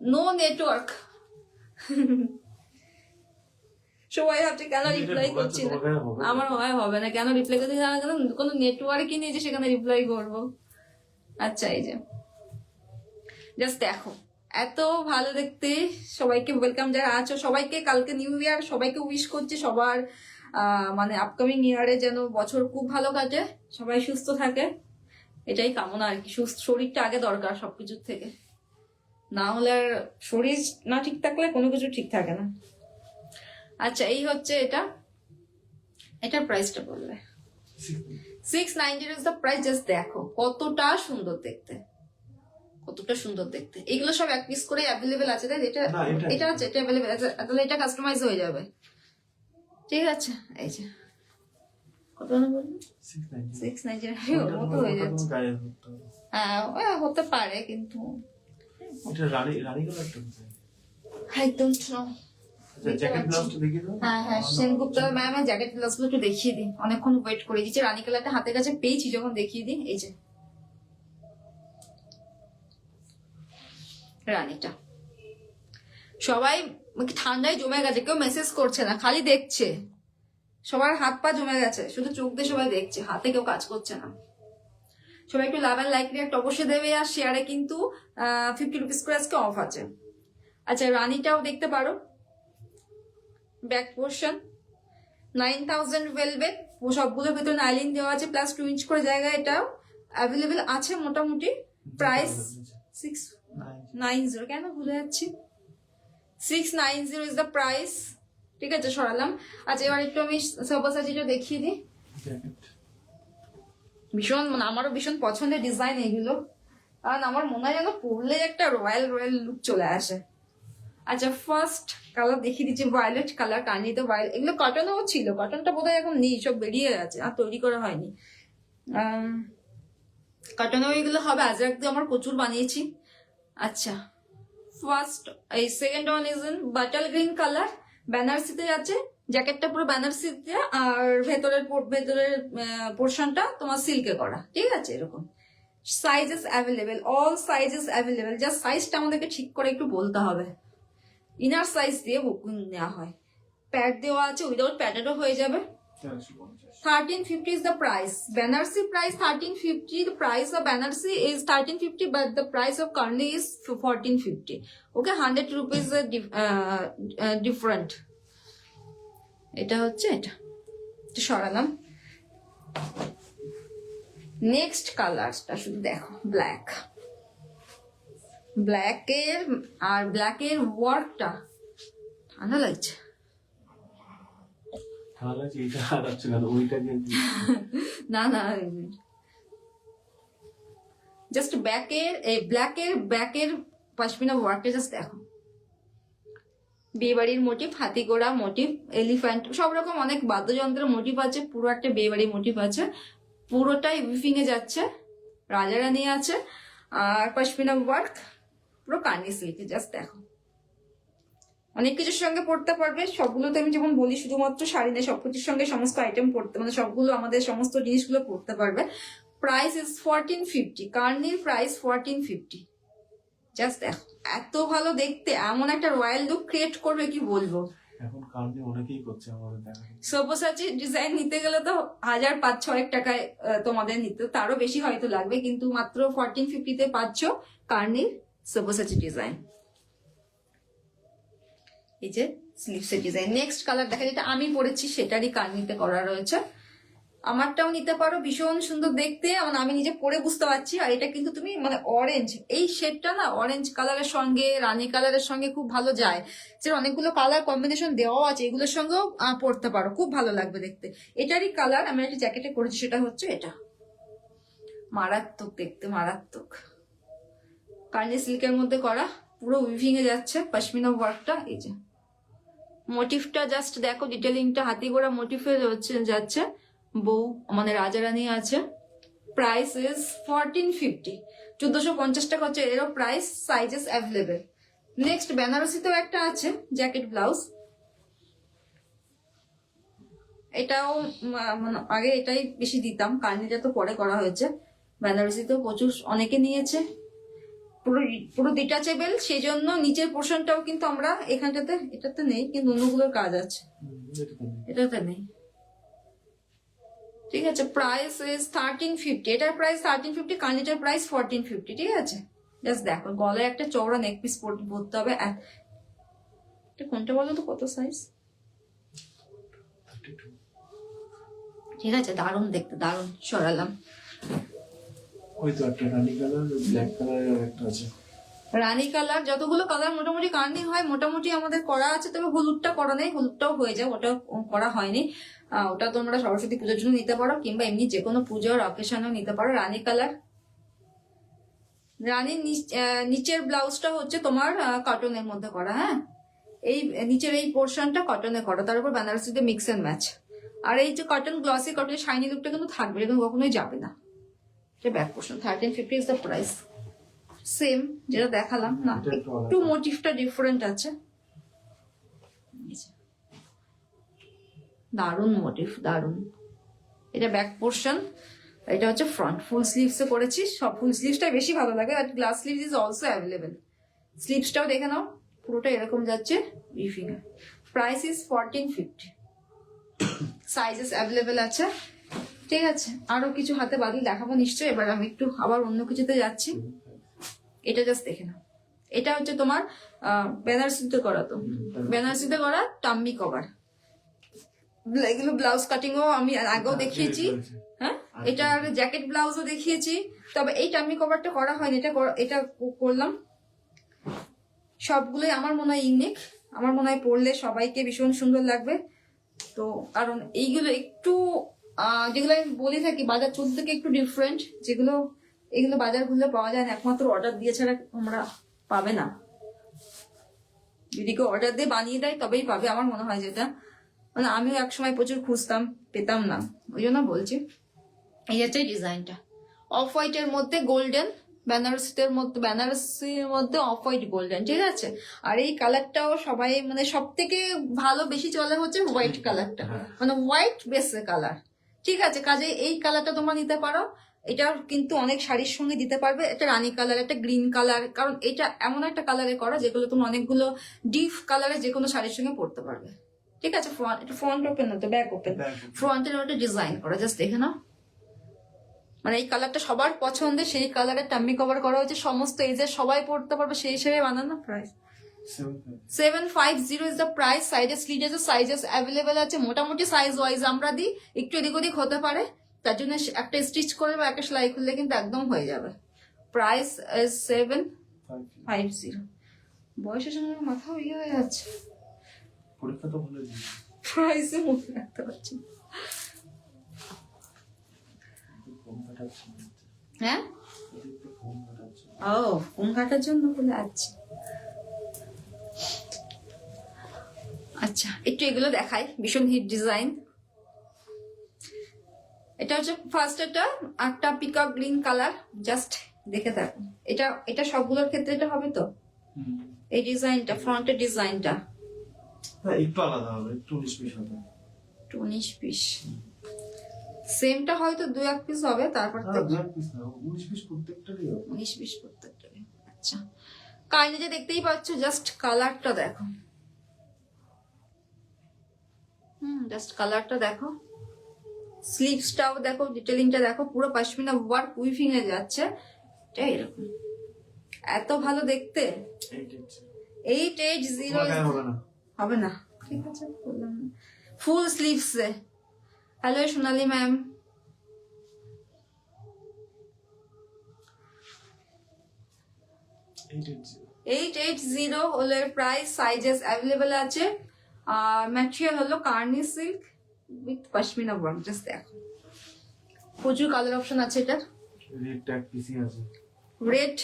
নো নেটওয়ার্ক, সবাই ভাবছে কেন রিপ্লাই করছি না, আমার হয় হবে না, কেন রিপ্লাই করছি না, কোনো নেটওয়ার্কই নেই যে সেখানে রিপ্লাই করবো। আচ্ছা, এই যে জাস্ট দেখো, এত ভালো দেখতে। সবাইকে ওয়েলকাম, যারা আছো সবাইকে কালকে নিউ ইয়ার, সবাইকে উইশ করছি, সবার মানে আপকামিং ইয়ারে যেন বছর খুব ভালো কাটে, সবাই সুস্থ থাকে, এটাই কামনা আর কি। সুস্থ শরীরটা আগে দরকার সবকিছুর থেকে, না হলে আর শরীর না ঠিক থাকলে কোনো কিছু ঠিক থাকে না। আচ্ছা, এই হচ্ছে এটার প্রাইসটা বললে 690 ইজ দ্য প্রাইস। জাস্ট দেখো কতটা সুন্দর দেখতে, কতটা সুন্দর দেখতে। এগুলো সব এক পিস করে অ্যাভেলেবেল আছে, তাই এটা আছে, এটা অ্যাভেলেবেল আছে, তাহলে এটা কাস্টমাইজ হয়ে যাবে। ঠিক আছে, এই যে কত বলবো, 690 মতো হয়ে যাচ্ছে। হ্যাঁ, হতে পারে, কিন্তু এটা রানী কালারটা আই ডোন্ট নো। জ্যাকেট ব্লাউজটা দেখিয়ে দাও। হ্যাঁ, সেনগুপ্তা ম্যাম জ্যাকেট ব্লাউজগুলো একটু দেখিয়ে দিন, অনেকক্ষণ ওয়েট করে দিচ্ছি। রানী কালারটা হাতের কাছে পেয়েছি যখন, দেখিয়ে দিন। এই যে রানীটা, সবাই ঠান্ডায় জমে গেছে, কেউ মেসেজ করছে না, খালি দেখছে, সবার হাত পা জমে গেছে, শুধু চোখ দিয়ে সবাই দেখছে, হাতে কেউ কাজ করছে না। সবাই একটু লাভ অ্যান্ড লাইক রিয়াক্ট অবশ্যই দেবে, আর শেয়ারে কিন্তু 50 রুপিস করে আজকে অফ আছে। আচ্ছা, রানীটাও দেখতে পারো, ব্যাক পোর্শন 9000 ভেলভেট, সবগুলোর ভেতরে নাইলিন দেওয়া আছে, প্লাস 2 ইঞ্চ করে জায়গা, এটাও অ্যাভেলেবেল আছে মোটামুটি। প্রাইস 690, কেন ভুলে যাচ্ছি, 690 ইজ দ্য প্রাইস। ঠিক আছে, সরালাম। আচ্ছা, এবার একটু আমি সবসাজিটা দেখিয়ে দিই। ভীষণ, মানে আমারও ভীষণ পছন্দের ডিজাইন এগুলো, কারণ আমার মনে হয় যেন পরলে একটা রয়্যাল লুক চলে আসে। আচ্ছা, ফার্স্ট কালার দেখিয়ে দিচ্ছি, ভায়োলেট কালার। কার্নিতে ভায়োলেট, এগুলো কটনও ছিল, কটনটা বোধহয় এখন নেই, সব বেরিয়ে গেছে, আর তৈরি করা হয়নি। কটনও এগুলো হবে, আজরাক দিয়ে আমার প্রচুর বানিয়েছি। আচ্ছা, ফার্স্ট এই second one is in bottle green colour, বেনারসিতে আছে, জ্যাকেটটা পুরো বেনারসিতে, আর ভেতরের পোর্শনটা তোমার সিল্কে করা। ঠিক আছে, এরকম sizes available, all sizes available, just সাইজটা আমাদেরকে ঠিক করে একটু বলতে হবে। ইনার সাইজ দিয়ে বুকিং নেওয়া হয়, প্যাড দেওয়া আছে, উইদাউট প্যাডেডও হয়ে যাবে। 1350 is the price. Banarsi price 1350. The price of Banarsi is 1350, but the price of Karni is 1450. Okay, 100 rupees different. এটা হচ্ছে, এটা সরালাম। নেক্সট কালারটা শুধু দেখো, ব্ল্যাক। ব্ল্যাকের ওয়ার্কটা ঠান্ডা লাগছে। তাহলে এইটা হারাচ্ছে না, ওইটা দিয়ে না না, জাস্ট ব্ল্যাকের পশমিনা ওয়ার্কটা জাস্ট দেখো। বিয়েবাড়ির মোটিভ, হাতি ঘোড়া মোটিভ, এলিফ্যান্ট, সব রকম অনেক বাদ্যযন্ত্রের মোটিভ আছে। পুরো একটা বিয়েবাড়ির মোটিভ আছে, পুরোটাই উইফিং এ যাচ্ছে, রাজা রানী আছে, আর পশমিনা ওয়ার্ক পুরো কার্নি সিল্কে। জাস্ট দেখো, অনেক কিছুর সঙ্গে পড়তে পারবে। সবগুলো তো আমি যেমন বলি শুধুমাত্র শাড়ি নেই, সবকিছুর সঙ্গে সমস্ত আইটেম পড়তে, মানে সবগুলো আমাদের সমস্ত জিনিসগুলো পড়তে পারবে। প্রাইস ইজ 1450, কার্নির প্রাইস 1450। জাস্ট দেখো, এত ভালো দেখতে, এমন একটা রয়্যাল লুক ক্রিয়েট করবে কি বলবো। এখন কার্নি অনেকেই করছে আমাদের দেখা। সব্যসাচী ডিজাইন নিতে গেলে তো 1500-6 টাকায় তোমাদের নিতে, তারও বেশি হয়তো লাগবে, কিন্তু মাত্র 1450-তে পাচ্ছ কার্নির সব্যসাচী ডিজাইন। এই যে স্লিভসের ডিজাইন। নেক্সট কালার দেখা, যেটা আমি পরেছি সেটারই কার্নিতে করা রয়েছে। আমারটাও নিতে পারো, ভীষণ সুন্দর দেখতে, মানে আমি নিজে পরে বুঝতে পারছি। আর এটা কিন্তু তুমি মানে অরেঞ্জ, এই শেডটা না অরেঞ্জ কালারের সঙ্গে, রানী কালারের সঙ্গে খুব ভালো যায়। যে অনেকগুলো কালার কম্বিনেশন দেওয়া আছে, এগুলোর সঙ্গেও পরতে পারো, খুব ভালো লাগবে দেখতে। এটারই কালার আমি একটা জ্যাকেটে করেছি, সেটা হচ্ছে এটা। মারাত্মক দেখতে, মারাত্মক। কার্নি সিল্কের মধ্যে করা, পুরো উইভিং এ যাচ্ছে পশমিনা ওয়ার্কটা। এই যে মোটিভটা জাস্ট দেখো, ডিটেলিংটা হাতি ঘোড়া মোটিভে যাচ্ছে। বউ মানে রাজা রানী আছে। প্রাইস ইজ 1450, 1450 টাকা হচ্ছে এরও প্রাইস। Sizes available. নেক্সট বেনারসিতেও একটা আছে জ্যাকেট ব্লাউজ। এটাও মানে আগে এটাই বেশি দিতাম, কার্নিটা তো পরে করা হয়েছে। বেনারসিতেও প্রচুর অনেকে নিয়েছে, পুরো ডিটাচেবল, সেই জন্য নিচের পোর্শনটাও কিন্তু আমরা এখানটাতে, এটাতে নেই কিন্তু অন্যগুলোর কাজ আছে, এটাতে নেই। ঠিক আছে, প্রাইস ইজ 1350, এটার প্রাইস 1350, কার্নিটার প্রাইস 1450। ঠিক আছে, জাস্ট দেখো, গলায় একটা চওড়া নেক পিস পরতে হবে। এটা কোনটা বলো তো, কত সাইজ? ঠিক আছে, দারুণ দেখতে, দারুণ। সরালাম। ওই তো একটা রানী কালার, ব্ল্যাক কালারের একটা আছে। রানী কালার, যতগুলো কালার মোটামুটি কার্নি হয় মোটামুটি আমাদের করা আছে, তবে হলুদটা করা নেই, হলুদটাও হয়ে যায়, ওটা করা হয়নি। ওটা তোমরা সরস্বতী পুজোর জন্য নিতে পারো, কিংবা এমনি যে কোনো পুজোর অকেশনেও নিতে পারো। রানী কালার। রানীর নিচের ব্লাউজটা হচ্ছে তোমার কটনের মধ্যে করা। হ্যাঁ, এই নিচের এই পোর্শনটা কটনে করা, তার উপর বেনারসিতে মিক্স এন্ড ম্যাচ। আর এই যে কটন, গ্লসি কটন শাইনি লুকটা কিন্তু থাকবে, এটা কিন্তু কখনোই যাবে না। এটা back portion. 1350 is the price. Same যেটা দেখালাম না, একটু মোটিভটা ডিফারেন্ট আছে। দারুন মোটিভ, দারুন। এটা ব্যাক পোর্শন, এটা হচ্ছে ফ্রন্ট। ফুল স্লিভস এ করেছি, সব ফুল স্লিভসটাই বেশি ভালো লাগে, আর glass sleeves is also available. স্লিভসটাও দেখে নাও, পুরোটা এরকম যাচ্ছে উইভিং এ। প্রাইস ইজ 1450, সাইজেস অ্যাভেলেবেল আছে। ঠিক আছে, আরো কিছু হাতে বাদল দেখাবো নিশ্চয়ই। এবার আমি একটু আবার অন্য কিছুতে যাচ্ছি। এটা জাস্ট দেখে নাও, এটা হচ্ছে তোমার বেনারসিতে করা, তো বেনারসিতে করা টাম্মি কভার। এগুলো ব্লাউজ কাটিংও আমি আগেও দেখিয়েছি। হ্যাঁ, এটার জ্যাকেট ব্লাউজও দেখিয়েছি, তবে এই টাম্মি কভারটা করা হয়নি, এটা করলাম। সবগুলোই আমার মনে হয় ইউনিক, আমার মনে হয় পরলে সবাইকে ভীষণ সুন্দর লাগবে। তো কারণ এইগুলো একটু যেগুলো আমি বলে থাকি বাজার চলতে থেকে একটু ডিফারেন্ট, যেগুলো এগুলো বাজার ঘুরলে পাওয়া যায় না, একমাত্র অর্ডার দিয়ে ছাড়া তোমরা পাবে না। যদি কেউ অর্ডার দিয়ে বানিয়ে দেয় তবেই পাবে, আমার মনে হয় যেটা। মানে আমিও একসময় প্রচুর খুঁজতাম, পেতাম না, ওই জন্য বলছি। এই হচ্ছে ডিজাইনটা, অফ হোয়াইটের মধ্যে গোল্ডেন, বেনারসির মধ্যে অফ হোয়াইট গোল্ডেন। ঠিক আছে, আর এই কালারটাও সবাই মানে সব থেকে ভালো বেশি চলে হচ্ছে হোয়াইট কালারটা, মানে হোয়াইট বেসের কালার। ঠিক আছে, কাজে এই কালারটা তোমরা নিতে পারো। এটা কিন্তু অনেক শাড়ির সঙ্গে দিতে পারবে। একটা রানী কালার, একটা গ্রিন কালার, কারণ এটা এমন একটা কালারে করা যেগুলো তুমি অনেকগুলো ডিপ কালারে যে কোনো শাড়ির সঙ্গে পরতে পারবে। ঠিক আছে, ফ্রন্ট ওপেন না তো ব্যাক ওপেন, ফ্রন্টের একটা ডিজাইন করা, জাস্ট দেখে নাও। মানে এই কালারটা সবার পছন্দের, সেই কালারের টাম্মি কভার করা হয়েছে, সমস্ত এজের সবাই পড়তে পারবে, সেই হিসেবে বানানো। Price 750 is the price. Sizes available আছে, মোটামুটি সাইজ ওয়াইজ আমরা দিই, একটু এদিক ওদিক হতে পারে। তার জন্য একটা স্টিচ করে বা একটা সেলাই করলে কিন্তু একদম হয়ে যাবে। প্রাইস 750। বয়সের সঙ্গে মাথা ইয়ে হয়ে যাচ্ছে, পরীক্ষা তো ভালো দিয়েছি, প্রাইসে মনে রাখতে পারছি না। ফোন কাটাচ্ছে না। হ্যাঁ, এদিকে ফোন কাটাচ্ছে। ও ফোন কাটার জন্য বলে আচ্ছা আচ্ছা, একটু এগুলো দেখাই, ভীষণ হিট ডিজাইন। এটা হচ্ছে ফার্স্ট একটা পিকক গ্রিন কালার, জাস্ট দেখে দেখো। এটা সবগুলোর ক্ষেত্রে এটা হবে তো, এই ডিজাইনটা, ফ্রন্টের ডিজাইনটা হ্যাঁ একটু আলাদা হবে, একটু 19 পিস হবে। 19 পিস, সেমটা হয়তো 2-1 পিস হবে, তারপর হ্যাঁ 2 পিস না, 19 পিস প্রত্যেকটারই হবে। 19 পিস প্রত্যেকটা। আচ্ছা, কাইন্ডলি যে দেখতেই পাচ্ছ, জাস্ট কালারটা দেখো। জাস্ট কালারটা দেখো, স্লিভসটাও দেখো, ডিটেলিংটা দেখো, পুরো পশমিনা ওয়ার্ক উইভিং এ যাচ্ছে। এটা এরকম এত ভালো দেখতে। 880 হবে না, হবে না, ঠিক আছে বললাম। ফুল স্লিভস এ। হ্যালো সোনালি ম্যাম, এইট 880 হলো প্রাইস। সাইজেস অ্যাভেলেবেল আছে, আর ম্যাটেরিয়াল হলো Carney silk with pashmina work. Just দেখো, প্রচুর কালার অপশন আছে এটার। রেড ট্যাগ পিসি আছে, রেড।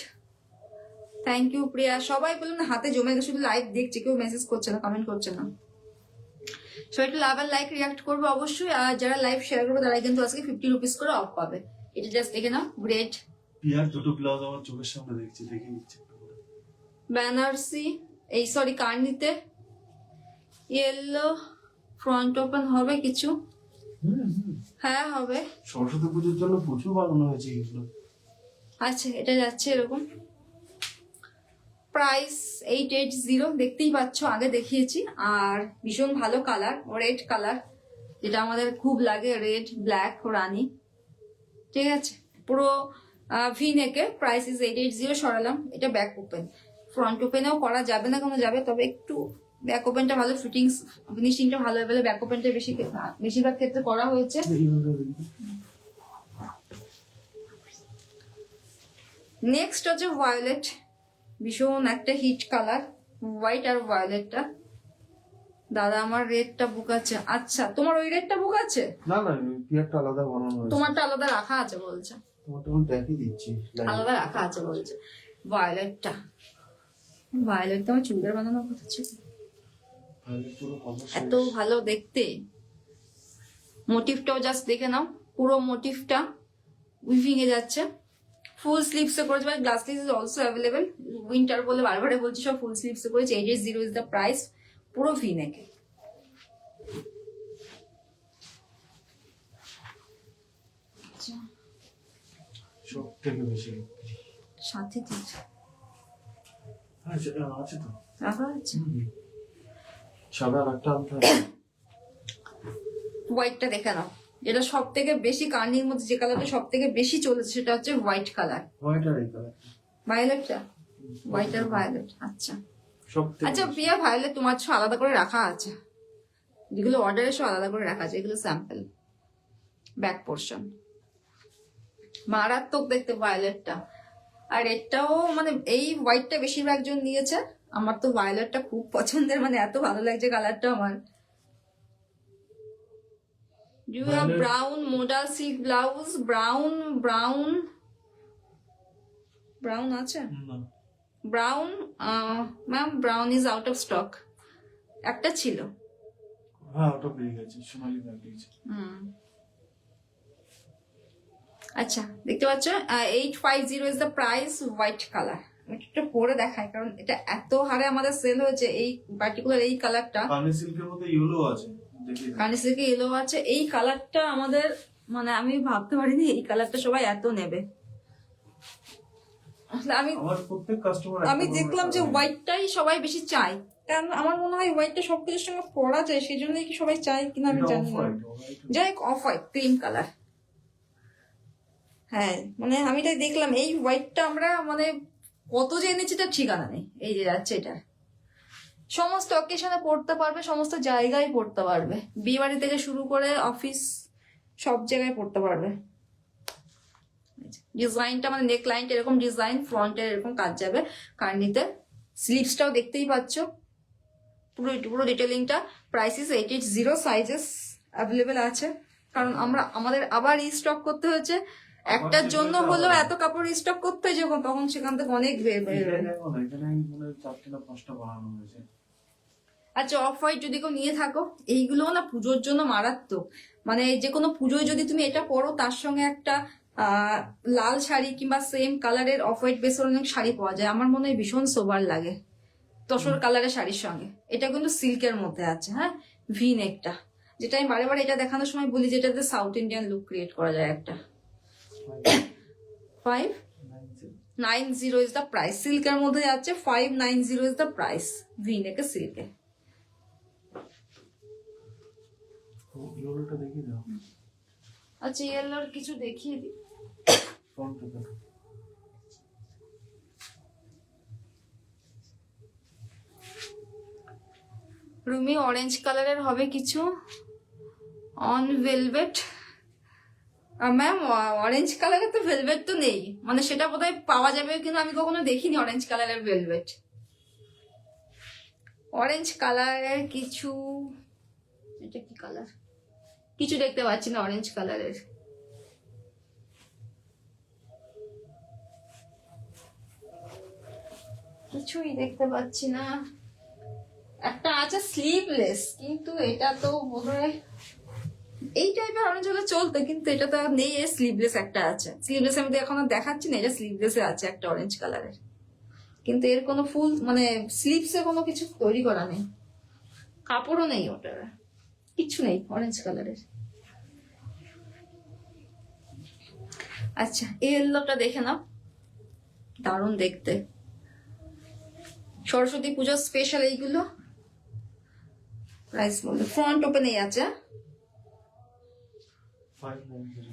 থ্যাংক ইউ প্রিয়া। সবাই বলুন হাতে জমে গেছে, শুধু লাইভ দেখছে, কেউ মেসেজ করছে না, কমেন্ট করছে না। সো একটু লাভ আর লাইক রিয়াক্ট করবে অবশ্যই, আর যারা লাইভ শেয়ার করবে তারা কিন্তু আজকে 50 রুপিস করে অফ পাবে। এটা জাস্ট দেখে নাও, রেড। পিয়ার দুটো ব্লাউজ আমার চোখের সামনে দেখছি, দেখে নিচ্ছে। বেনারসি, এই সরি কার্নিতে ইয়েলো ফ্রন্ট ওপেন হবে কিছু। হ্যাঁ হবে। সরস্বতী পুজোর জন্য প্রচুর বানানো হয়েছে এগুলো। আচ্ছা, এটা যাচ্ছে এরকম, প্রাইস 880। দেখতেই পাচ্ছ, আগে দেখিয়েছি। আর ভীষণ ভালো কালার, রেড কালার, যেটা আমাদের খুব লাগে, রেড ব্ল্যাক রানি। ঠিক আছে, পুরো ভি নেকে। Price is 880। সরালাম। এটা ব্যাক ওপেন, ফ্রন্ট ওপেনেও করা যাবে না কোনো যাবে, তবে একটু ব্যাক ওপেনটা ভালো, ফিটিংস ফিনিশিংটা ভালো হবে, ব্যাক ওপেনটা বেশিরভাগ ক্ষেত্রে করা হয়েছে। নেক্সট হচ্ছে ভায়োলেট, ভীষণ একটা হিট কালার, হোয়াইট আর ভায়োলেটটা। দাদা আমার রেডটা বুক আছে। আচ্ছা, তোমার ওই রেডটা বুক আছে? না না, পিয়ারটা আলাদা বানানো হয়েছে। তোমারটা আলাদা রাখা আছে বলছে, তোমারটা আমি দেখিয়ে দিচ্ছি। আলাদা রাখা আছে বলছে। ভায়োলেটটা, ভায়োলেট তো আমার চুড়িদার বানানোর কথা ছিল, এত ভালো দেখতে। মোটিভটাও জাস্ট দেখে নাও, পুরো মোটিভটা উইভিং এ যাচ্ছে। ফুল স্লিভস এ করেছে, মানে glass sleeves is also available. Winter বলে বারবারে বলছি, সব ফুল স্লিভস এ করেছে। 880 ইজ দ্য প্রাইস, পুরো ভি নেকে। সব থেকে বেশি সাথে কি আছে তো, রাখা আছে? সাদা একটা আনতে হবে। হোয়াইটটা দেখে নাও, যেটা সব থেকে বেশি কার্নির মধ্যে যে কালারটা সব থেকে বেশি চলেছে সেটা হচ্ছে হোয়াইট কালার। হোয়াইট আর এই কালার, ভায়োলেটটা, হোয়াইট আর ভায়োলেট। আচ্ছা সব আচ্ছা প্রিয়া, ভায়োলেট তোমার ছো আলাদা করে রাখা আছে, যেগুলো অর্ডারে সব আলাদা করে রাখা আছে, এগুলো স্যাম্পল। ব্যাক পোর্শন মারাত্মক দেখতে ভায়োলেটটা। আর এটাও মানে এই হোয়াইটটা বেশিরভাগ জন নিয়েছে, আমার তো ভায়োলেটটা খুব পছন্দের, মানে এত ভালো লাগছে কালারটা আমার। You have brown modal silk blouse, brown আছে? Brown ma'am, brown is out of stock. একটা ছিল, হ্যাঁ ওটা পেয়ে গেছে, সোনালি ব্যাগ দিয়েছে। আচ্ছা দেখতে পাচ্ছ, 850 is the price. White colour এটা পরে দেখায়, কারণ এটা এত হারে আমাদের সেল হয়েছে। এই পার্টিকুলার এই কালারটা, কানি সিল্কের মধ্যে ইয়েলো আছে, দেখি কানি সিল্কে ইয়েলো আছে। এই কালারটা আমাদের, মানে আমি ভাবতে পারিনি এই কালারটা সবাই এত নেবে। আমি দেখলাম যে হোয়াইটটাই সবাই বেশি চায়, কারণ আমার মনে হয় হোয়াইটটা সবকিছুর সঙ্গে পরা যায়, সেই জন্যই কি সবাই চায় কিনা আমি জানি না। যাই হোক, অফ হোয়াইট, ক্রিম কালার। হ্যাঁ মানে আমি তাই দেখলাম এই হোয়াইটটা আমরা মানে কত যে এনেছি তার ঠিকানা নেই। এই যে যাচ্ছে, এটা সমস্ত অকেশনে পড়তে পারবে, সমস্ত জায়গায় পড়তে পারবে, বিয়ে বাড়ি থেকে শুরু করে অফিস সব জায়গায় পরতে পারবে। ডিজাইনটা মানে নেক লাইনটা এরকম ডিজাইন, ফ্রন্টের এরকম কাজ যাবে কার্নিতে। স্লিভসটাও দেখতেই পাচ্ছ, পুরো পুরো ডিটেলিংটা। প্রাইসিস 880, সাইজেস অ্যাভেলেবেল আছে, কারণ আমাদের আবার রিস্টক করতে হয়েছে। একটার জন্য হলেও এত কাপড় রিস্টক করতে হয় যখন, তখন সেখান থেকে অনেক বের বের আচ্ছা, অফ হোয়াইট যদি কেউ নিয়ে থাকো, এইগুলো না পুজোর জন্য মারাত্মক। মানে যে কোনো পুজোয় যদি তুমি এটা পরো, তার সঙ্গে একটা লাল শাড়ি কিংবা সেম কালারের অফ হোয়াইট বেসের অনেক শাড়ি পাওয়া যায়, আমার মনে হয় ভীষণ সোবার লাগে তসর কালারের শাড়ির সঙ্গে। এটা কিন্তু সিল্কের মধ্যে আছে, হ্যাঁ, ভি নেকটা, যেটা আমি বারে বারে এটা দেখানোর সময় বলি, যেটাতে সাউথ ইন্ডিয়ান লুক ক্রিয়েট করা যায় একটা। 590 ইজ দ্য প্রাইস, সিল্কের মধ্যে যাচ্ছে 590 ইজ দ্য প্রাইস, ভি নেকে সিল্কে। ইয়েলোটা দেখিয়ে দাও। আচ্ছা, ইয়েলোর কিছু দেখিয়ে দিই। রুমি অরেঞ্জ কালারের হবে কিছু, অন ভেলভেট। ম্যাম অরেঞ্জ কালারের তো ভেলভেট তো নেই, মানে সেটা বোধহয় পাওয়া যাবে, কিন্তু আমি কখনো দেখিনি অরেঞ্জ কালারের ভেলভেট। অরেঞ্জ কালারের কিছু, এটা কি কালার, কিছু দেখতে পাচ্ছি না অরেঞ্জ কালারের। কিছুই দেখতে পাচ্ছি না। একটা আছে স্লিভলেস, কিন্তু এটা তো বোধহয় এই টাইপের অরেঞ্জ হলে চলতো, কিন্তু এটা তো নেই। স্লিভলেস একটা আছে, স্লিভলেস আমি তো এখন আর দেখাচ্ছি না, এটা স্লিভলেসে আছে একটা অরেঞ্জ কালারের, কিন্তু এর কোনো ফুল মানে স্লিভসে কোনো কিছু তৈরি করা নেই, কাপড়ও নেই, ওটার কিছু নেই অরেঞ্জ কালারের। আচ্ছা, এই ইয়েলোটা দেখে নাও, দারুণ দেখতে, সরস্বতী পুজোর স্পেশাল এইগুলো। প্রাইস বলতে ফ্রন্ট ওপেন আছে,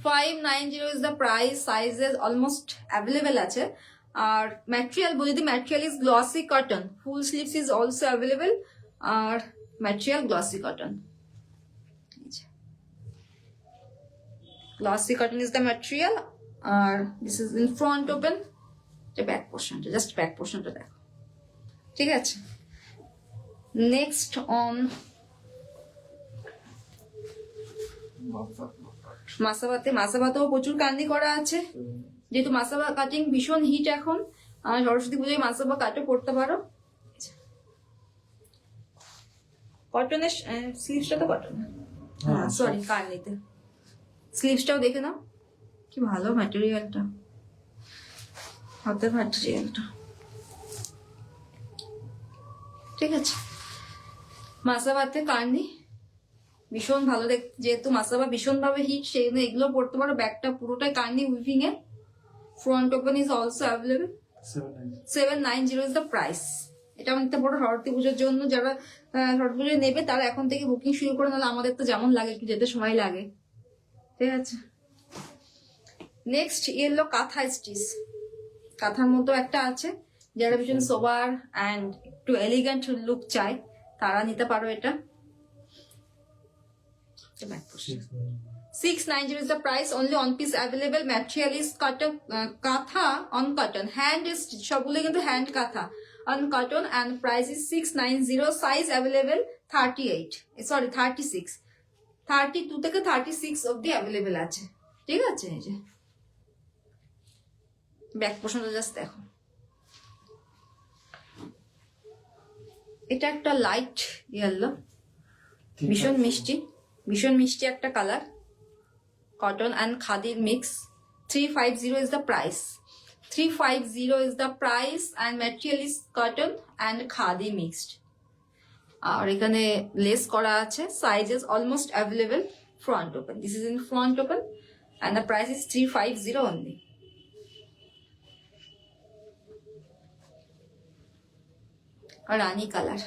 590 is the price, sizes almost available আছে। আর ম্যাটেরিয়াল বলি, the material is glossy cotton, full sleeves is also available, আর material glossy cotton, glossy cotton is the material. আর this is in front open, back পোর্শনটা, just back পোর্শনটা দেখো, ঠিক আছে। নেক্সট অন মাসাবাতে, মাসাবাতেও প্রচুর কান্দি করা আছে, যেহেতু মাসাবা কাটিং ভীষণ হিট এখন, আর সরস্বতী পুজোয় মাসাবা কাটও করতে পারো। কটনের স্লিভসটা তো কটন, হ্যাঁ সরি কার্নিতে, স্লিভসটাও দেখে নাও, কি ভালো ম্যাটেরিয়ালটা, হাতের ম্যাটেরিয়ালটা, ঠিক আছে। মাসাবাতে কার্নি ভীষণ ভালো যেহেতু মাসাবা ভীষণ ভাবে হিট, সেই জন্য এগুলো পড়তে পারো। ব্যাগটা পুরোটাই Carney weaving A, front open is also available, 790 is the price. এটা অনেকটা বড় সরস্বতী পুজোর জন্য, যারা সরস্বতী পুজো নেবে তারা এখন থেকে বুকিং শুরু করে, নাহলে আমাদের তো যেমন লাগে একটু যেতে সময় লাগে, ঠিক আছে। নেক্সট ইয়েলো কাঁথা স্টিচ, কাঁথার মতো একটা আছে, যারা ভীষণ সোবার অ্যান্ড একটু এলিগেন্ট লুক চায় তারা নিতে পারো এটা। 690 is the price, only on piece available, material is cotton, katha on cotton, hand is সবগুলো কিন্তু hand katha on cotton, and price is 690, size available 38, sorry 36, 32 থেকে 36 অবধি available আছে, ঠিক আছে। এই যে ব্যাক পোর্শনটা জাস্ট দেখো, এটা একটা লাইট ইয়েলো, ভীষণ মিষ্টি, ভীষণ মিষ্টি একটা কালার, কটন অ্যান্ড খাদির mix. 350 is the price, 350 is the price, and material is cotton and khadi mixed। আর এখানে লেস করা আছে, sizes almost available, front open, this is in front open, and the price is 350 only। আর রানী colour,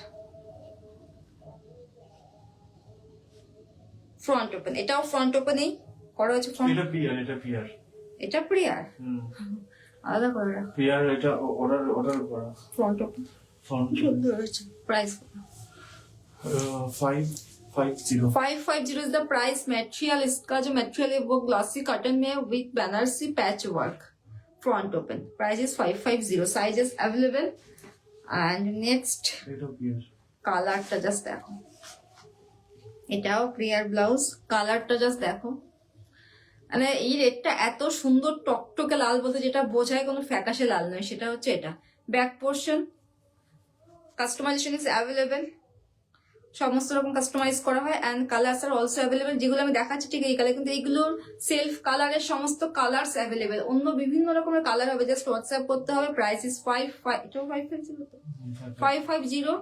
front open, এটাও front ওপেনেই করা হয়েছে, এটা পিয়ার, এটা পিয়ার, এটা প্রিয়ার আলাদা করে রাখো, পিয়ার এটা অর্ডার করা, ফ্রন্ট ওপেন ফ্রন্ট সুন্দর হয়েছে। Price 550. 550 is the price. Material इसका जो material है वो glossy cotton में with Banarasi patch work. Front open. Price is 550. Sizes available. And next এটাও clear. কালারটা জাস্ট দেখো, এটাও ক্লিয়ার ব্লাউজ। কালারটা জাস্ট দেখো, মানে এই রেডটা এত সুন্দর টকটকে লাল বলতে যেটা বোঝায় কোনো ফ্যাকাশে লাল নয়, সেটা হচ্ছে এটা। Back portion customisation is available, সমস্ত রকম কাস্টমাইজ করা হয়। And colours are also available. যেগুলো আমি দেখাচ্ছি ঠিক এই কালার, কিন্তু এইগুলোর সেলফ কালারের সমস্ত কালার্স অ্যাভেলেবেল। অন্য বিভিন্ন রকমের কালার হবে, জাস্ট হোয়াটসঅ্যাপ করতে হবে। Price is 550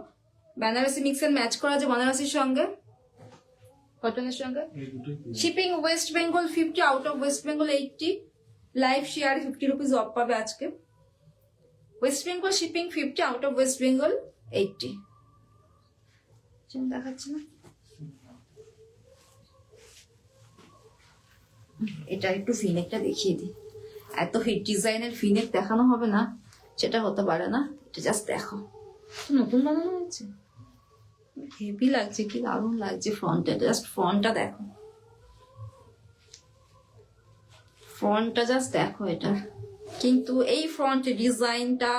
Banarasi mix and match করা আছে বেনারসির সঙ্গে, কটনের সঙ্গে। এই দুটোই clear. Shipping West Bengal 50, out of West Bengal 80। Live share 50 rupees off পাবে আজকে। West Bengal shipping 50, out of West Bengal 80। দেখাচ্ছি না, এটা একটু ফিনেকটা দেখিয়ে দিই। এত হিট ডিজাইনের ফিনেক দেখানো হবে না, সেটা হতে পারে না। এটা জাস্ট দেখো, নতুন বানানো হয়েছে, হেভি লাগছে, কি দারুণ লাগছে। ফ্রন্টটা জাস্ট, ফ্রন্টটা দেখো, ফ্রন্টটা জাস্ট দেখো এটা। কিন্তু এই ফ্রন্ট ডিজাইনটা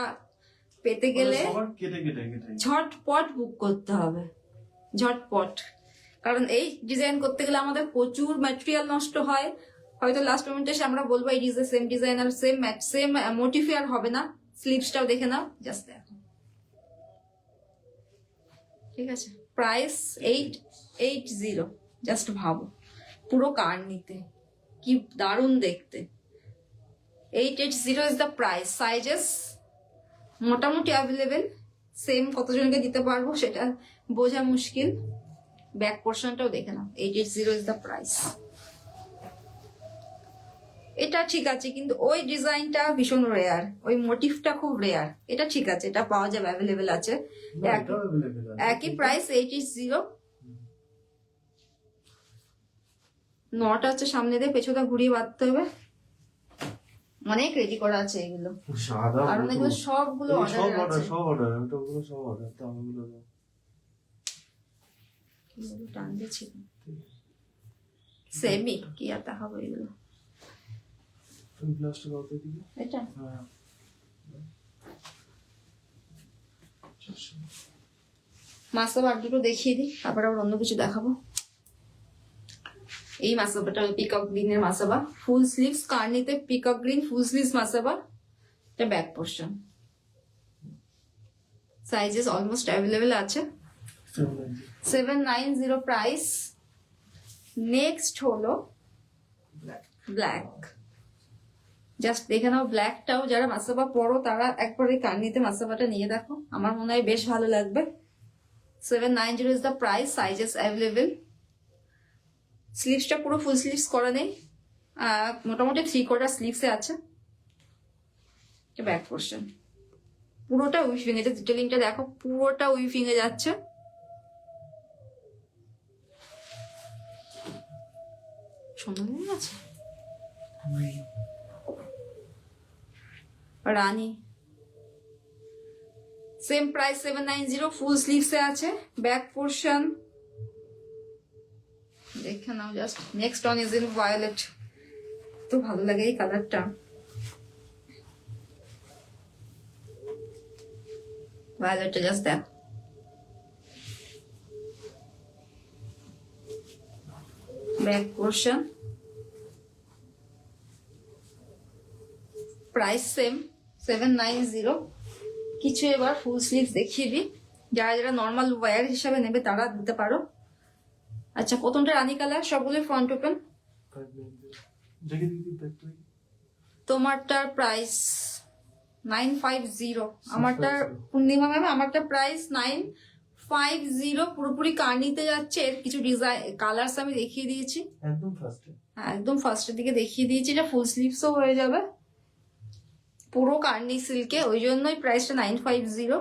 পেতে গেলে সবার কেটে কেটে কেটে ঝটপট বুক করতে হবে, ঝটপট। কারণ এই ডিজাইন করতে গেলে আমাদের প্রচুর ম্যাটেরিয়াল নষ্ট হয়। হয়তো লাস্ট মোমেন্টে এসে আমরা বলবো এই ডিজাইন সেম ডিজাইন আর সেম মোটিফে আর হবে না। স্লিভসটাও দেখে নাও, জাস্ট দেখো, ঠিক আছে। প্রাইস 880। জাস্ট ভাবো, পুরো কার নিতে কি দারুণ দেখতে। 880 ইজ দ্য প্রাইস। সাইজেস মোটামুটি অ্যাভেলেবেল। সেম কতজনকে দিতে পারবো সেটা বোঝা মুশকিল। ব্যাক পোর্শনটাও দেখে নাও। 880 ইজ দ্য প্রাইস। এটা ঠিক আছে, কিন্তু ওই ডিজাইনটা ভীষণ রেয়ার, ওই মোটিভটা খুব রেয়ার। এটা ঠিক আছে, এটা পাওয়া যাবে, অ্যাভেলেবেল আছে। না, এটাও available আছে। একই প্রাইস 880। নটা হচ্ছে সামনে দিয়ে, পেছনটা ঘুরিয়ে বাঁধতে হবে। অনেক রেডি করা আছে এগুলো, সাদা কারণ এগুলো সবগুলো এই সব অর্ডার অর্ডার আছে। সব অর্ডার ওটাগুলো সব অর্ডার তো আমাগুলো দাও। এগুলো টান দিয়েছি সেমি, কি আর দেখাবো এগুলো। তুমি ব্লাউজটা দাও তো দিকে। এটা হ্যাঁ মাসাবার দুটো দেখিয়ে দিই, তারপর আবার অন্য কিছু দেখাবো। এই মাসাবাটা পিকক গ্রিনের মাসাবা, ফুল স্লিভস কার্নিতে peacock green full sleeves Masaba. এটা back portion. Sizes almost available আছে। 790 প্রাইস। নেক্সট হলো ব্ল্যাক। জাস্ট দেখে নাও ব্ল্যাকটাও, যারা মাসাবা পরো তারা একবার এই কার্নিতে মাসাবাটা নিয়ে দেখো, আমার মনে হয় বেশ ভালো লাগবে। 790 is the price. Sizes available. স্লিভসটা পুরো ফুল স্লিভস করা নেই, মোটামুটি 3/4 স্লিভসে আছে। ব্যাক পোর্শন পুরোটা উইফিং, এটা ডিটেলিংটা দেখো, পুরোটা উইফিং এ যাচ্ছে। সুন্দর আছে রানী। সেম প্রাইস 790, ফুল স্লিভসে আছে। ব্যাক পোর্শন দেখে নাও just. Next on is in violet. তো ভালো লাগে এই কালারটা। ভায়োলেটটা জাস্ট দেখো, ব্যাক পোর্শন। Price same 790। কিছু এবার ফুল স্লিভস দেখিয়ে দিই, যারা যারা নর্মাল ওয়্যার হিসাবে নেবে তারা দিতে পারো। আচ্ছা, প্রথমটা রানী কালার, সবগুলো ফ্রন্ট ওপেন। 590 দেখে দিদি ব্যাকটা। তোমারটার প্রাইস 950। আমারটার পূর্ণিমা ম্যাম, আমারটা প্রাইস 950। পুরোপুরি কার্নিতে যাচ্ছে। এর কিছু ডিজাইন কালার্স আমি দেখিয়ে দিয়েছি, একদম ফার্স্টে। হ্যাঁ একদম ফার্স্টের দিকে দেখিয়ে দিয়েছি। এটা ফুল স্লিভসও হয়ে যাবে, পুরো কার্নি সিল্কে, ওই জন্যই প্রাইসটা 950।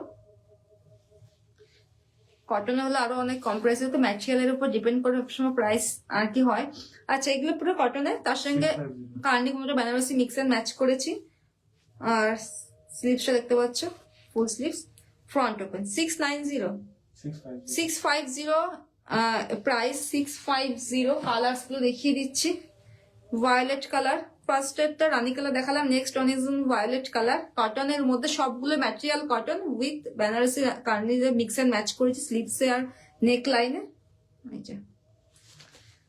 কটনে হলে আরো অনেক কম প্রাইস, তো ম্যাটেরিয়ালের উপর ডিপেন্ড করে সবসময় প্রাইস আর কি হয়। আচ্ছা, এগুলো পুরো কটনে, তার সঙ্গে 650 কার্নি কোমরটা বেনারসি মিক্স এন্ড ম্যাচ করেছি। আর স্লিভসটা দেখতে পাচ্ছ, full sleeves, front open. 690 650 650 price 650। Colours গুলো দেখিয়ে দিচ্ছি। ভায়োলেট কালার, ফার্স্ট একটা রানী কালার দেখালাম, next one is violet colour. কটনের মধ্যে সবগুলো ম্যাটেরিয়াল কটন উইথ বেনারসি কার্নিজে মিক্স এন্ড ম্যাচ করেছি স্লিভসে আর নেক লাইনে। এই যে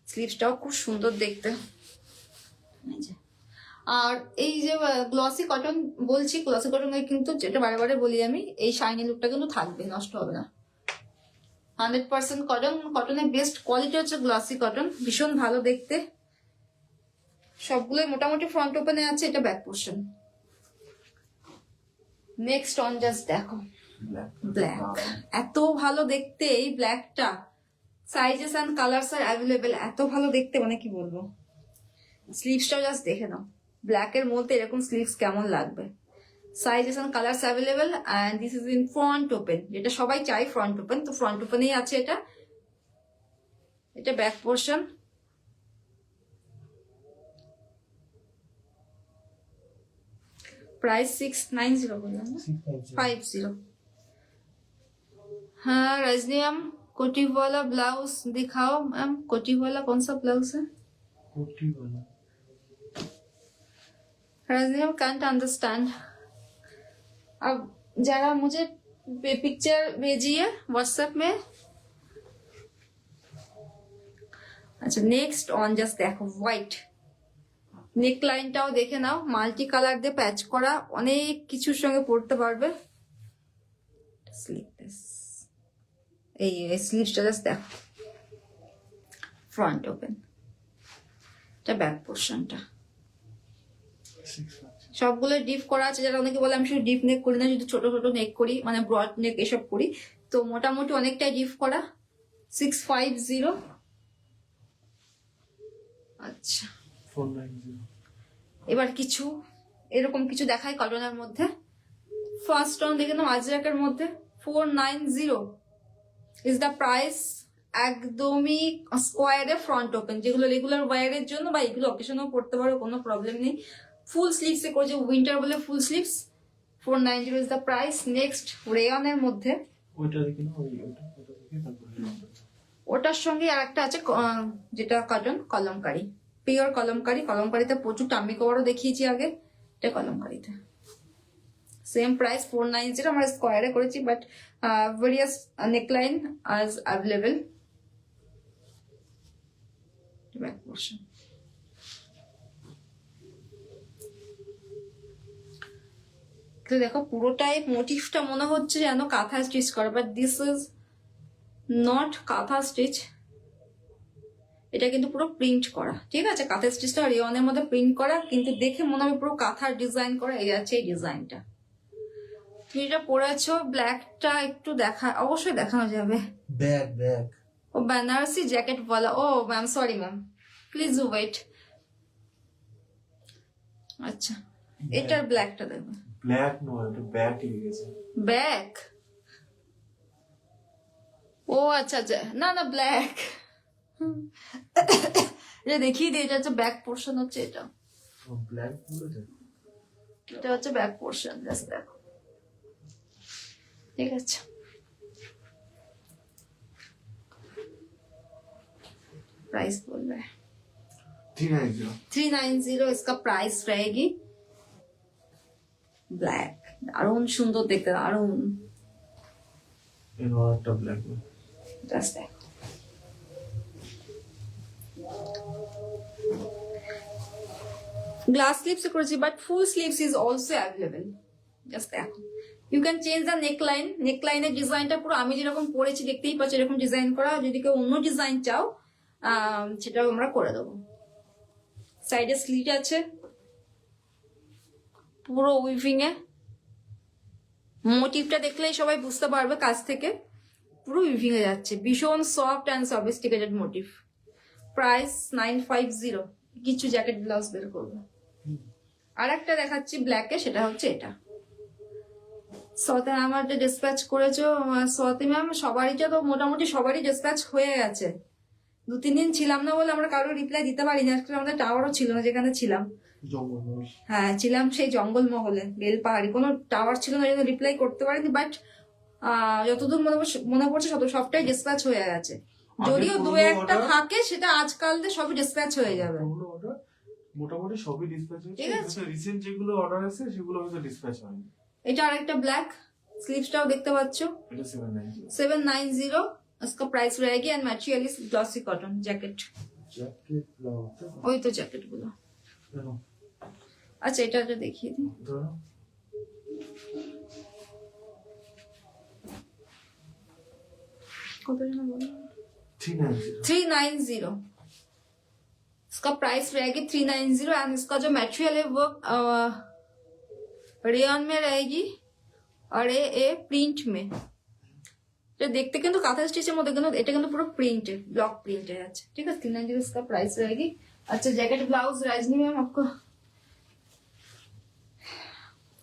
স্লিভসটাও খুব সুন্দর দেখতে। এই যে আর এই যে গ্লসি কটন বলছি, গ্লসি কটনের কিন্তু যেটা বারে বারে বলি আমি, এই শাইনি লুকটা কিন্তু থাকবে, নষ্ট হবে না। 100% কটন। কটনের বেস্ট কোয়ালিটি হচ্ছে গ্লসি কটন, ভীষণ ভালো দেখতে। সবগুলোই মোটামুটি ফ্রন্ট ওপেনে আছে। এটা back portion. Next on just দেখো ব্ল্যাক, এত ভালো দেখতে এই ব্ল্যাকটা। Sizes and colours are available, এত ভালো দেখতে মানে কি বলবো। স্লিভসটাও জাস্ট দেখে নাও, ব্ল্যাক এর মধ্যে এরকম স্লিভস কেমন লাগবে। Sizes and colours available and this is in front open, যেটা সবাই চাই ফ্রন্ট ওপেন, তো ফ্রন্ট ওপেনেই আছে এটা। এটা ব্যাক পোর্শন। प्राइस 690 बोला ना, 50। हाँ रजनी मैम, कोटी वाला ब्लाउज दिखाओ मैम। कोटी वाला कौन सा ब्लाउज है? कोटी वाला रजनी मैम कांट अंडरस्टैंड। अब जरा मुझे पिक्चर भेजिए व्हाट्सएप में। अच्छा नेक्स्ट ऑन जस्ट देखो व्हाइट। নেক লাইনটাও দেখে নাও, মাল্টি কালার দিয়ে প্যাচ করা, অনেক কিছুর সঙ্গে পরতে পারবে। স্লিভলেস, এই স্লিভসটা জাস্ট দেখো, ফ্রন্ট ওপেন। এটা ব্যাক পোর্শনটা। সবগুলো ডিপ করা আছে। যারা অনেকে বলে আমি শুধু ডিপ নেক করি না, শুধু ছোট ছোট নেক করি, মানে ব্রড নেক এসব করি, তো মোটামুটি অনেকটাই ডিপ করা। 650। আচ্ছা 490। এবার কিছু এরকম কিছু দেখাই কটনের মধ্যে। ফার্স্ট অন দেখে নাও আজরাকের মধ্যে 490 ইজ দ্য প্রাইস। একদমই স্কোয়ারে ফ্রন্ট ওপেন, যেগুলো রেগুলার ওয়ারের জন্য বা এগুলো অকেশনেও পড়তে পারো, কোনো প্রবলেম নেই। ফুল স্লিভস এ করেছে, উইন্টার বলে full sleeves. 490 is the price. Next রেয়নের মধ্যে, ওইটা দেখি না, ওইটা দেখি তারপরে ওটার সঙ্গে আর একটা আছে যেটা কটন কলমকারি, পিওর কলমকারি। কলমকারিতে প্রচুর টাম্মি কভারও দেখিয়েছি আগে, এটা কলমকারিতে। Same price 490। আমরা স্কোয়ারে করেছি, বাট ভেরিয়াস নেকলাইন আজ অ্যাভেলেবেল। Back portion. দেখো পুরোটাই মোটিভটা মনে হচ্ছে যেন কাঁথা স্টিচ করা, বাট দিস ইজ নট কাঁথা স্টিচ। এটা কিন্তু পুরো প্রিন্ট করা, ঠিক আছে। কাঁথা স্টিচটা রেওয়ানের মধ্যে প্রিন্ট করা, কিন্তু দেখে মনে হবে পুরো কাঁথার ডিজাইন করা। এই আছে এই ডিজাইনটা। তুমি এটা পরেছো, ব্ল্যাকটা একটু দেখা, অবশ্যই দেখানো যাবে। ব্যাক ও বেনারসি জ্যাকেট ওয়ালা। ও ma'am sorry ma'am, please wait. আচ্ছা এটার ব্ল্যাকটা দেখো। ব্ল্যাক নয়, এটা ব্যাক হয়ে গেছে। ব্যাক, ও আচ্ছা আচ্ছা, না না ব্ল্যাক। এটা দেখিয়ে দিই, এটা হচ্ছে ব্যাক পোর্শন, হচ্ছে এটা। ব্ল্যাক পুরোটা এটা হচ্ছে ব্যাক পোর্শন, জাস্ট দেখো, ঠিক আছে। प्राइस बोल रहा है 390। 390 इसका प्राइस रहेगी। ब्लैक दारुण सुंदर देखते, दारुण। এর একটা ব্ল্যাক জাস্ট দেখো, গ্লাস স্লিভস করেছি, but full sleeves is also available. Just দেখো, you can change the neckline. নেকলাইনের ডিজাইনটা পুরো আমি যেরকম পরেছি দেখতেই পাচ্ছি, এরকম ডিজাইন করা। যদি কেউ অন্য ডিজাইন চাও সেটাও আমরা করে দেবো। সাইডে স্লিট আছে পুরো উইভিং এ। মোটিভটা দেখলেই সবাই বুঝতে পারবে কাছ থেকে, পুরো উইভিং এ যাচ্ছে। ভীষণ soft and sophisticated motif. Price 950। কিছু জ্যাকেট ব্লাউজ বের করবো। আর একটা দেখাচ্ছি ব্ল্যাকে, সেটা হচ্ছে এটা। সতে আমার যে ডিসপ্যাচ করেছো সতে ম্যাম, সবারইটা তো মোটামুটি সবারই ডিসপ্যাচ হয়ে গেছে। 2-3 দিন ছিলাম না বলে আমরা কারো রিপ্লাই দিতে পারিনি। আজকে আমাদের টাওয়ারও ছিল না যেখানে ছিলাম। জঙ্গল। হ্যাঁ ছিলাম সেই জঙ্গল মহলে, বেলপাহাড়ি, কোনো টাওয়ার ছিল না, জন্য রিপ্লাই করতে পারিনি। বাট যতদূর মনে পড়ছে সবটাই ডিসপ্যাচ হয়ে গেছে। যদিও দু পুরোনো একটা order- থাকে সেটা আজকাল সবই ডিসপ্যাচ হয়ে যাবে। পুরোনো order মোটামুটি সবই ডিসপ্যাচ হয়েছে, ঠিক আছে। রিসেন্ট যেগুলো অর্ডার আছে সেগুলো হয়তো ডিসপ্যাচ হয়নি। এটা আরেকটা ব্ল্যাক, স্লিভসটাও দেখতে পাচ্ছ, এটা 790 790 इसका प्राइस रहेगी and material is glossy cotton jacket. Jacket blouse ওই তো জ্যাকেট গুলো। আচ্ছা এটা দেখিয়ে দিই। ধরো কত যেন বলো? 390 390 इसका प्राइस रहेगी 390 एंड इसका जो मटेरियल है वो रेयन में रहेगी और ये प्रिंट में। এটা দেখতে কিন্তু কাঁথা স্টিচের মধ্যে, কিন্তু এটা কিন্তু পুরো প্রিন্টেড, ব্লক প্রিন্টেড আছে। ঠিক আছে, 390 इसका प्राइस रहेगी। अच्छा जैकेट ब्लाउज रजनी मैम आपको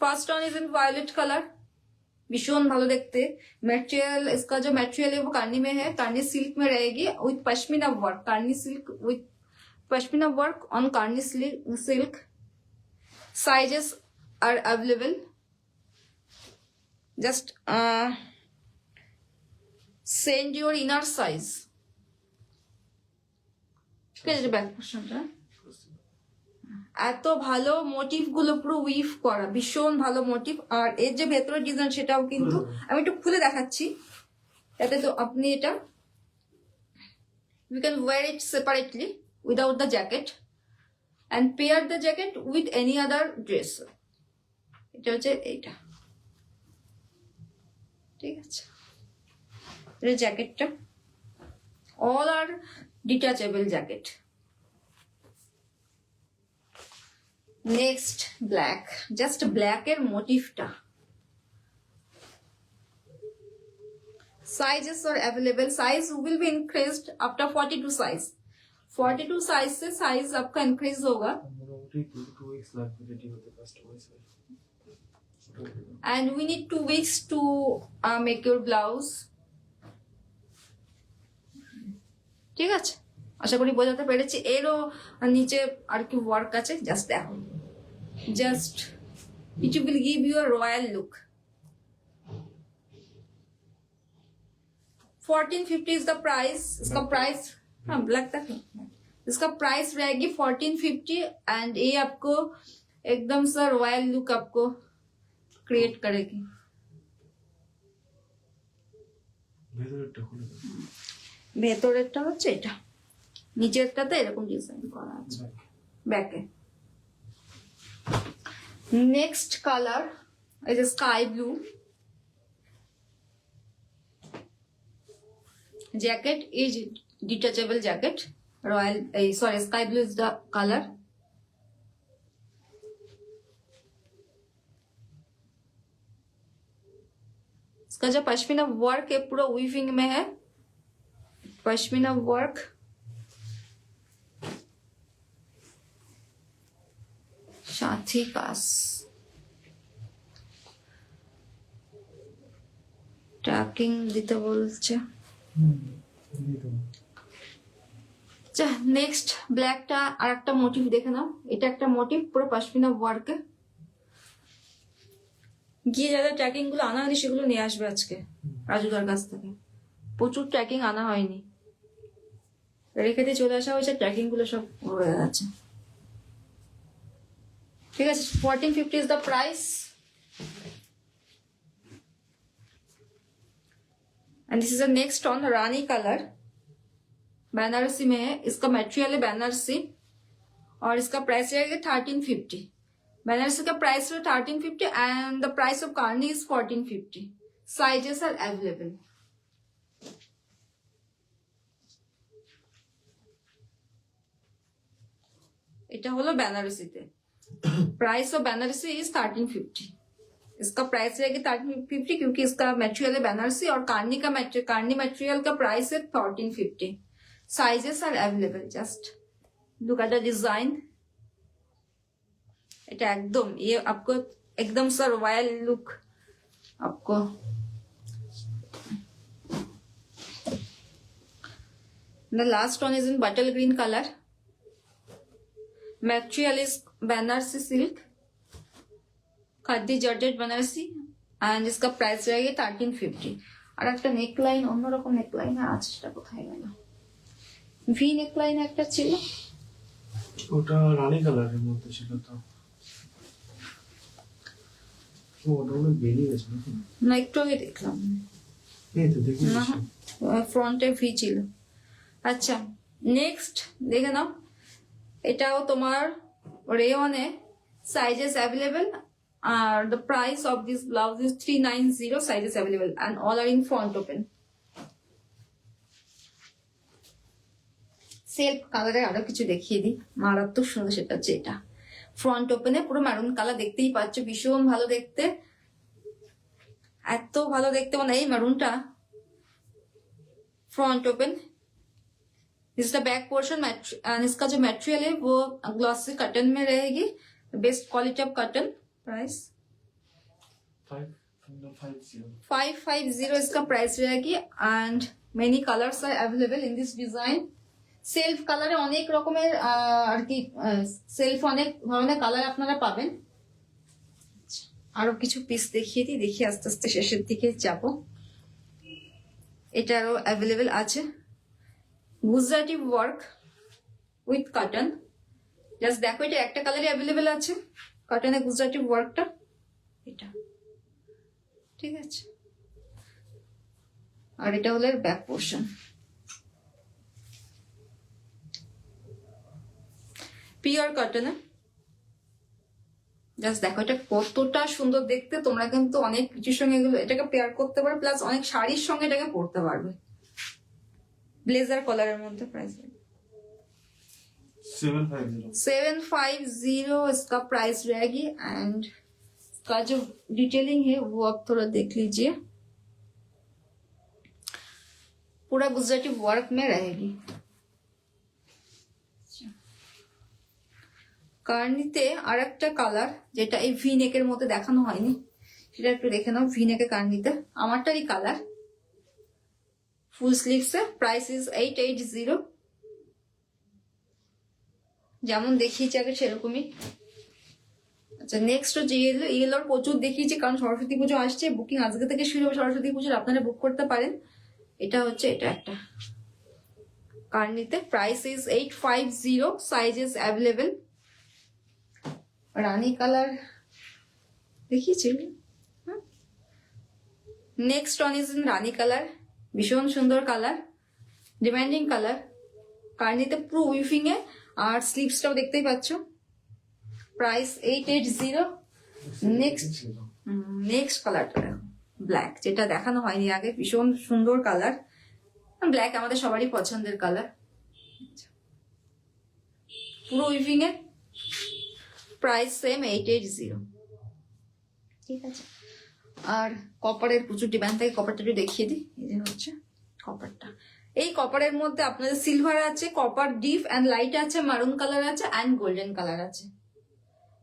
first one is in violet colour, भीषण ভালো দেখতে। मटेरियल इसका जो मटेरियल है वो कार्नी में है, कार्नी सिल्क में रहेगी विथ पश्मीना वर्क, कार्नी silk with pashmina work on कार्नी silk. Sizes are available, just send your inner size। ঠিক আছে, ব্যাক পোর্শনটা এত ভালো, মোটিভ গুলো পুরো উইভ করা, ভীষণ ভালো মোটিভ। আর এর যে ভেতরের ডিজাইন সেটাও কিন্তু আমি একটু খুলে দেখাচ্ছি, তাতে তো আপনি এটা you can wear it separately without the jacket and pair the jacket with any other dress। এটা হচ্ছে এইটা, ঠিক আছে। এটা জ্যাকেটটা, all are detachable jacket. Next black, just black এর মোটিভটা। Sizes are available, size will be increased after 42 size. 42 size से साइज आपका इंक्रीज होगा মোটামুটি 2 উইকস লাগবে রেডি হতে কাস্টমাইজ হয়ে। and we need 2 weeks to make your blouse। ঠিক আছে, আশা করি বোঝাতে পেরেছি। এরও নিচে আর কি ওয়ার্ক আছে, জাস্ট দেখো, just it will give you a royal look. 1450 is the price, इसका प्राइस, हाँ ब्लैक तक, इसका प्राइस रहेगी 1450 एंड ये आपको एकदम सा रॉयल लुक आपको क्रिएट करेगी। ভেতরেরটা খুলে দাও। ভেতরেরটা হচ্ছে এটা, নিচেরটাতে এরকম ডিজাইন করা আছে ব্যাকে। Next colour is sky blue, jacket is detachable jacket, royal sorry sky blue is the color। इसका जो पश्मीना वर्क है पूरा वीविंग में है, पश्मीना वर्क। साथी कास ট্র্যাকিং দিতে বলছে। আচ্ছা নেক্সট ব্ল্যাকটা আর একটা মোটিভ দেখে নাও, এটা একটা মোটিভ পুরো পশমিনা ওয়ার্কে। গিয়ে যাদের ট্র্যাকিং গুলো আনা হয়নি সেগুলো নিয়ে আসবে আজকে রাজুদার কাছ থেকে, প্রচুর ট্র্যাকিং আনা হয়নি, রেখে দিয়ে চলে আসা হয়েছে, ট্র্যাকিং গুলো সব রয়ে গেছে। ঠিক আছে, 1450 is the price. And this is the next on Rani colour, Banarasi में है, इसका मटेरियल है बनारसी और इसका प्राइस रहेगा 1350। बनारसी का प्राइस है 1350 एंड द प्राइस ऑफ कार्नी इज 1450। Sizes are available. এটা হলো বেনারসিতে, प्राइस ऑफ बनारसी इज 1350। इसका प्राइस रहेगा 1350 क्योंकि इसका मटेरियल है बनारसी और कार्नी का कार्नी मटेरियल का प्राइस है 1450। Sizes are available, just look at the design. এটা একদম ये आपको एकदम सा रॉयल लुक आपको। The last one is in bottle green color, material is Banarasi silk, khadi georgette Banarasi and इसका प्राइस रहेगा 1350। আর একটা নেকলাইন, অন্যরকম নেকলাইন আছে, সেটা কোথায় গেল? ভি নেকলাইন একটা ছিল, ওটা রানী কালারের মধ্যে ছিল তো। ও, ওটা অনেক বেরিয়ে গেছে নাকি? না একটু আগে দেখলাম, এই তো দেখি না ফ্রন্টে ভি ছিল। আচ্ছা নেক্সট দেখে নাও, এটাও তোমার রেওয়ানে, সাইজেস অ্যাভেলেবেল, আর the price of this blouse is 390, sizes available and all are in front open. Self কালারে আরো কিছু দেখিয়ে দিই, মারাত্মক সুন্দর, সেটা হচ্ছে এটা ফ্রন্ট ওপেনে পুরো ম্যারুন কালার, দেখতেই পাচ্ছ ভীষণ ভালো দেখতে, এত ভালো দেখতে, মানে এই ম্যারুনটা फ्रंट ओपन। इसका बैक पोर्शन इसका जो मटेरियल है वो ग्लॉसी कॉटन में रहेगी, best quality of cotton. Price 550 इसका प्राइस रहेगी and many colours are available in this design. Self কালারে অনেক রকমের আর কি সেলফ অনেক ধরনের কালার আপনারা পাবেন। আরো কিছু পিস দেখিয়ে দিই, দেখি আস্তে আস্তে শেষের দিকে যাব। এটারও অ্যাভেলেবেল আছে Gujarati work with cotton. Just দেখো এটা একটা কালারই অ্যাভেলেবেল আছে, কটনে গুজরাটি ওয়ার্কটা এটা, ঠিক আছে। আর এটা হলো ব্যাক পোর্শন, পিওর কটনে। জাস্ট দেখো এটা কতটা সুন্দর দেখতে, তোমরা কিন্তু অনেক কিছুর সঙ্গে এগুলো এটাকে পেয়ার করতে পারো, প্লাস অনেক শাড়ির সঙ্গে এটাকে পরতে পারবে। ব্লেজার কলারের মধ্যে প্রাইস 750 इसका प्राइस रहेगी एंड इसका जो डिटेलिंग है वो आप थोड़ा देख लीजिए, पूरा गुजराती वर्क में रहेगी। কার্নিতে আর একটা কালার যেটা এই ভি নেকের মধ্যে দেখানো হয়নি, সেটা একটু দেখে নাও। ভি নেকের কার্নিতে আমারটারই কালার, ফুল স্লিভস এ, প্রাইস ইজ 880, যেমন দেখিয়েছি আগে সেরকমই। আচ্ছা নেক্সট হচ্ছে ইয়েলো। ইয়েলোর প্রচুর দেখিয়েছি কারণ সরস্বতী পুজো আসছে, বুকিং আজকে থেকে শুরু হবে সরস্বতী পুজোর, আপনারা বুক করতে পারেন। এটা হচ্ছে এটা একটা কার্নিতে, price is 850, sizes available. Rani colour দেখিয়েছি, next one is in rani colour, ভীষণ সুন্দর কালার, ডিমান্ডিং কালার। কার্নিতে পুরো উইফিং এ, আর স্লিভসটাও দেখতেই পাচ্ছ। প্রাইস 880। নেক্সট কালারটা ব্ল্যাক, যেটা দেখানো হয়নি আগে, ভীষণ সুন্দর কালার। ব্ল্যাক আমাদের সবারই পছন্দের কালার, পুরো উইফিং এ, প্রাইস সেম 880, ঠিক আছে। আর কপারের প্রচুর ডিমান্ড থাকে, কপারটা একটু দেখিয়ে দিই। এই যে হচ্ছে কপারটা, এই কপারের মধ্যে আপনাদের সিলভার আছে, কপার ডিপ অ্যান্ড লাইট আছে, মারুন কালার আছে অ্যান্ড গোল্ডেন কালার আছে,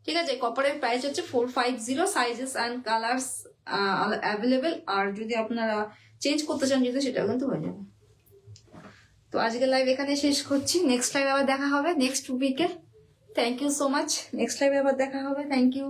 ঠিক আছে। কপারের প্রাইস হচ্ছে 450, সাইজেস অ্যান্ড কালার্স অ্যাভেলেবেল। আর যদি আপনারা চেঞ্জ করতে চান যদি, সেটাও কিন্তু হয়ে যাবে। তো আজকে লাইভ এখানে শেষ করছি, নেক্সট লাইভ আবার দেখা হবে নেক্সট উইকে। Thank you so much, next লাইভে আবার দেখা হবে, থ্যাংক ইউ।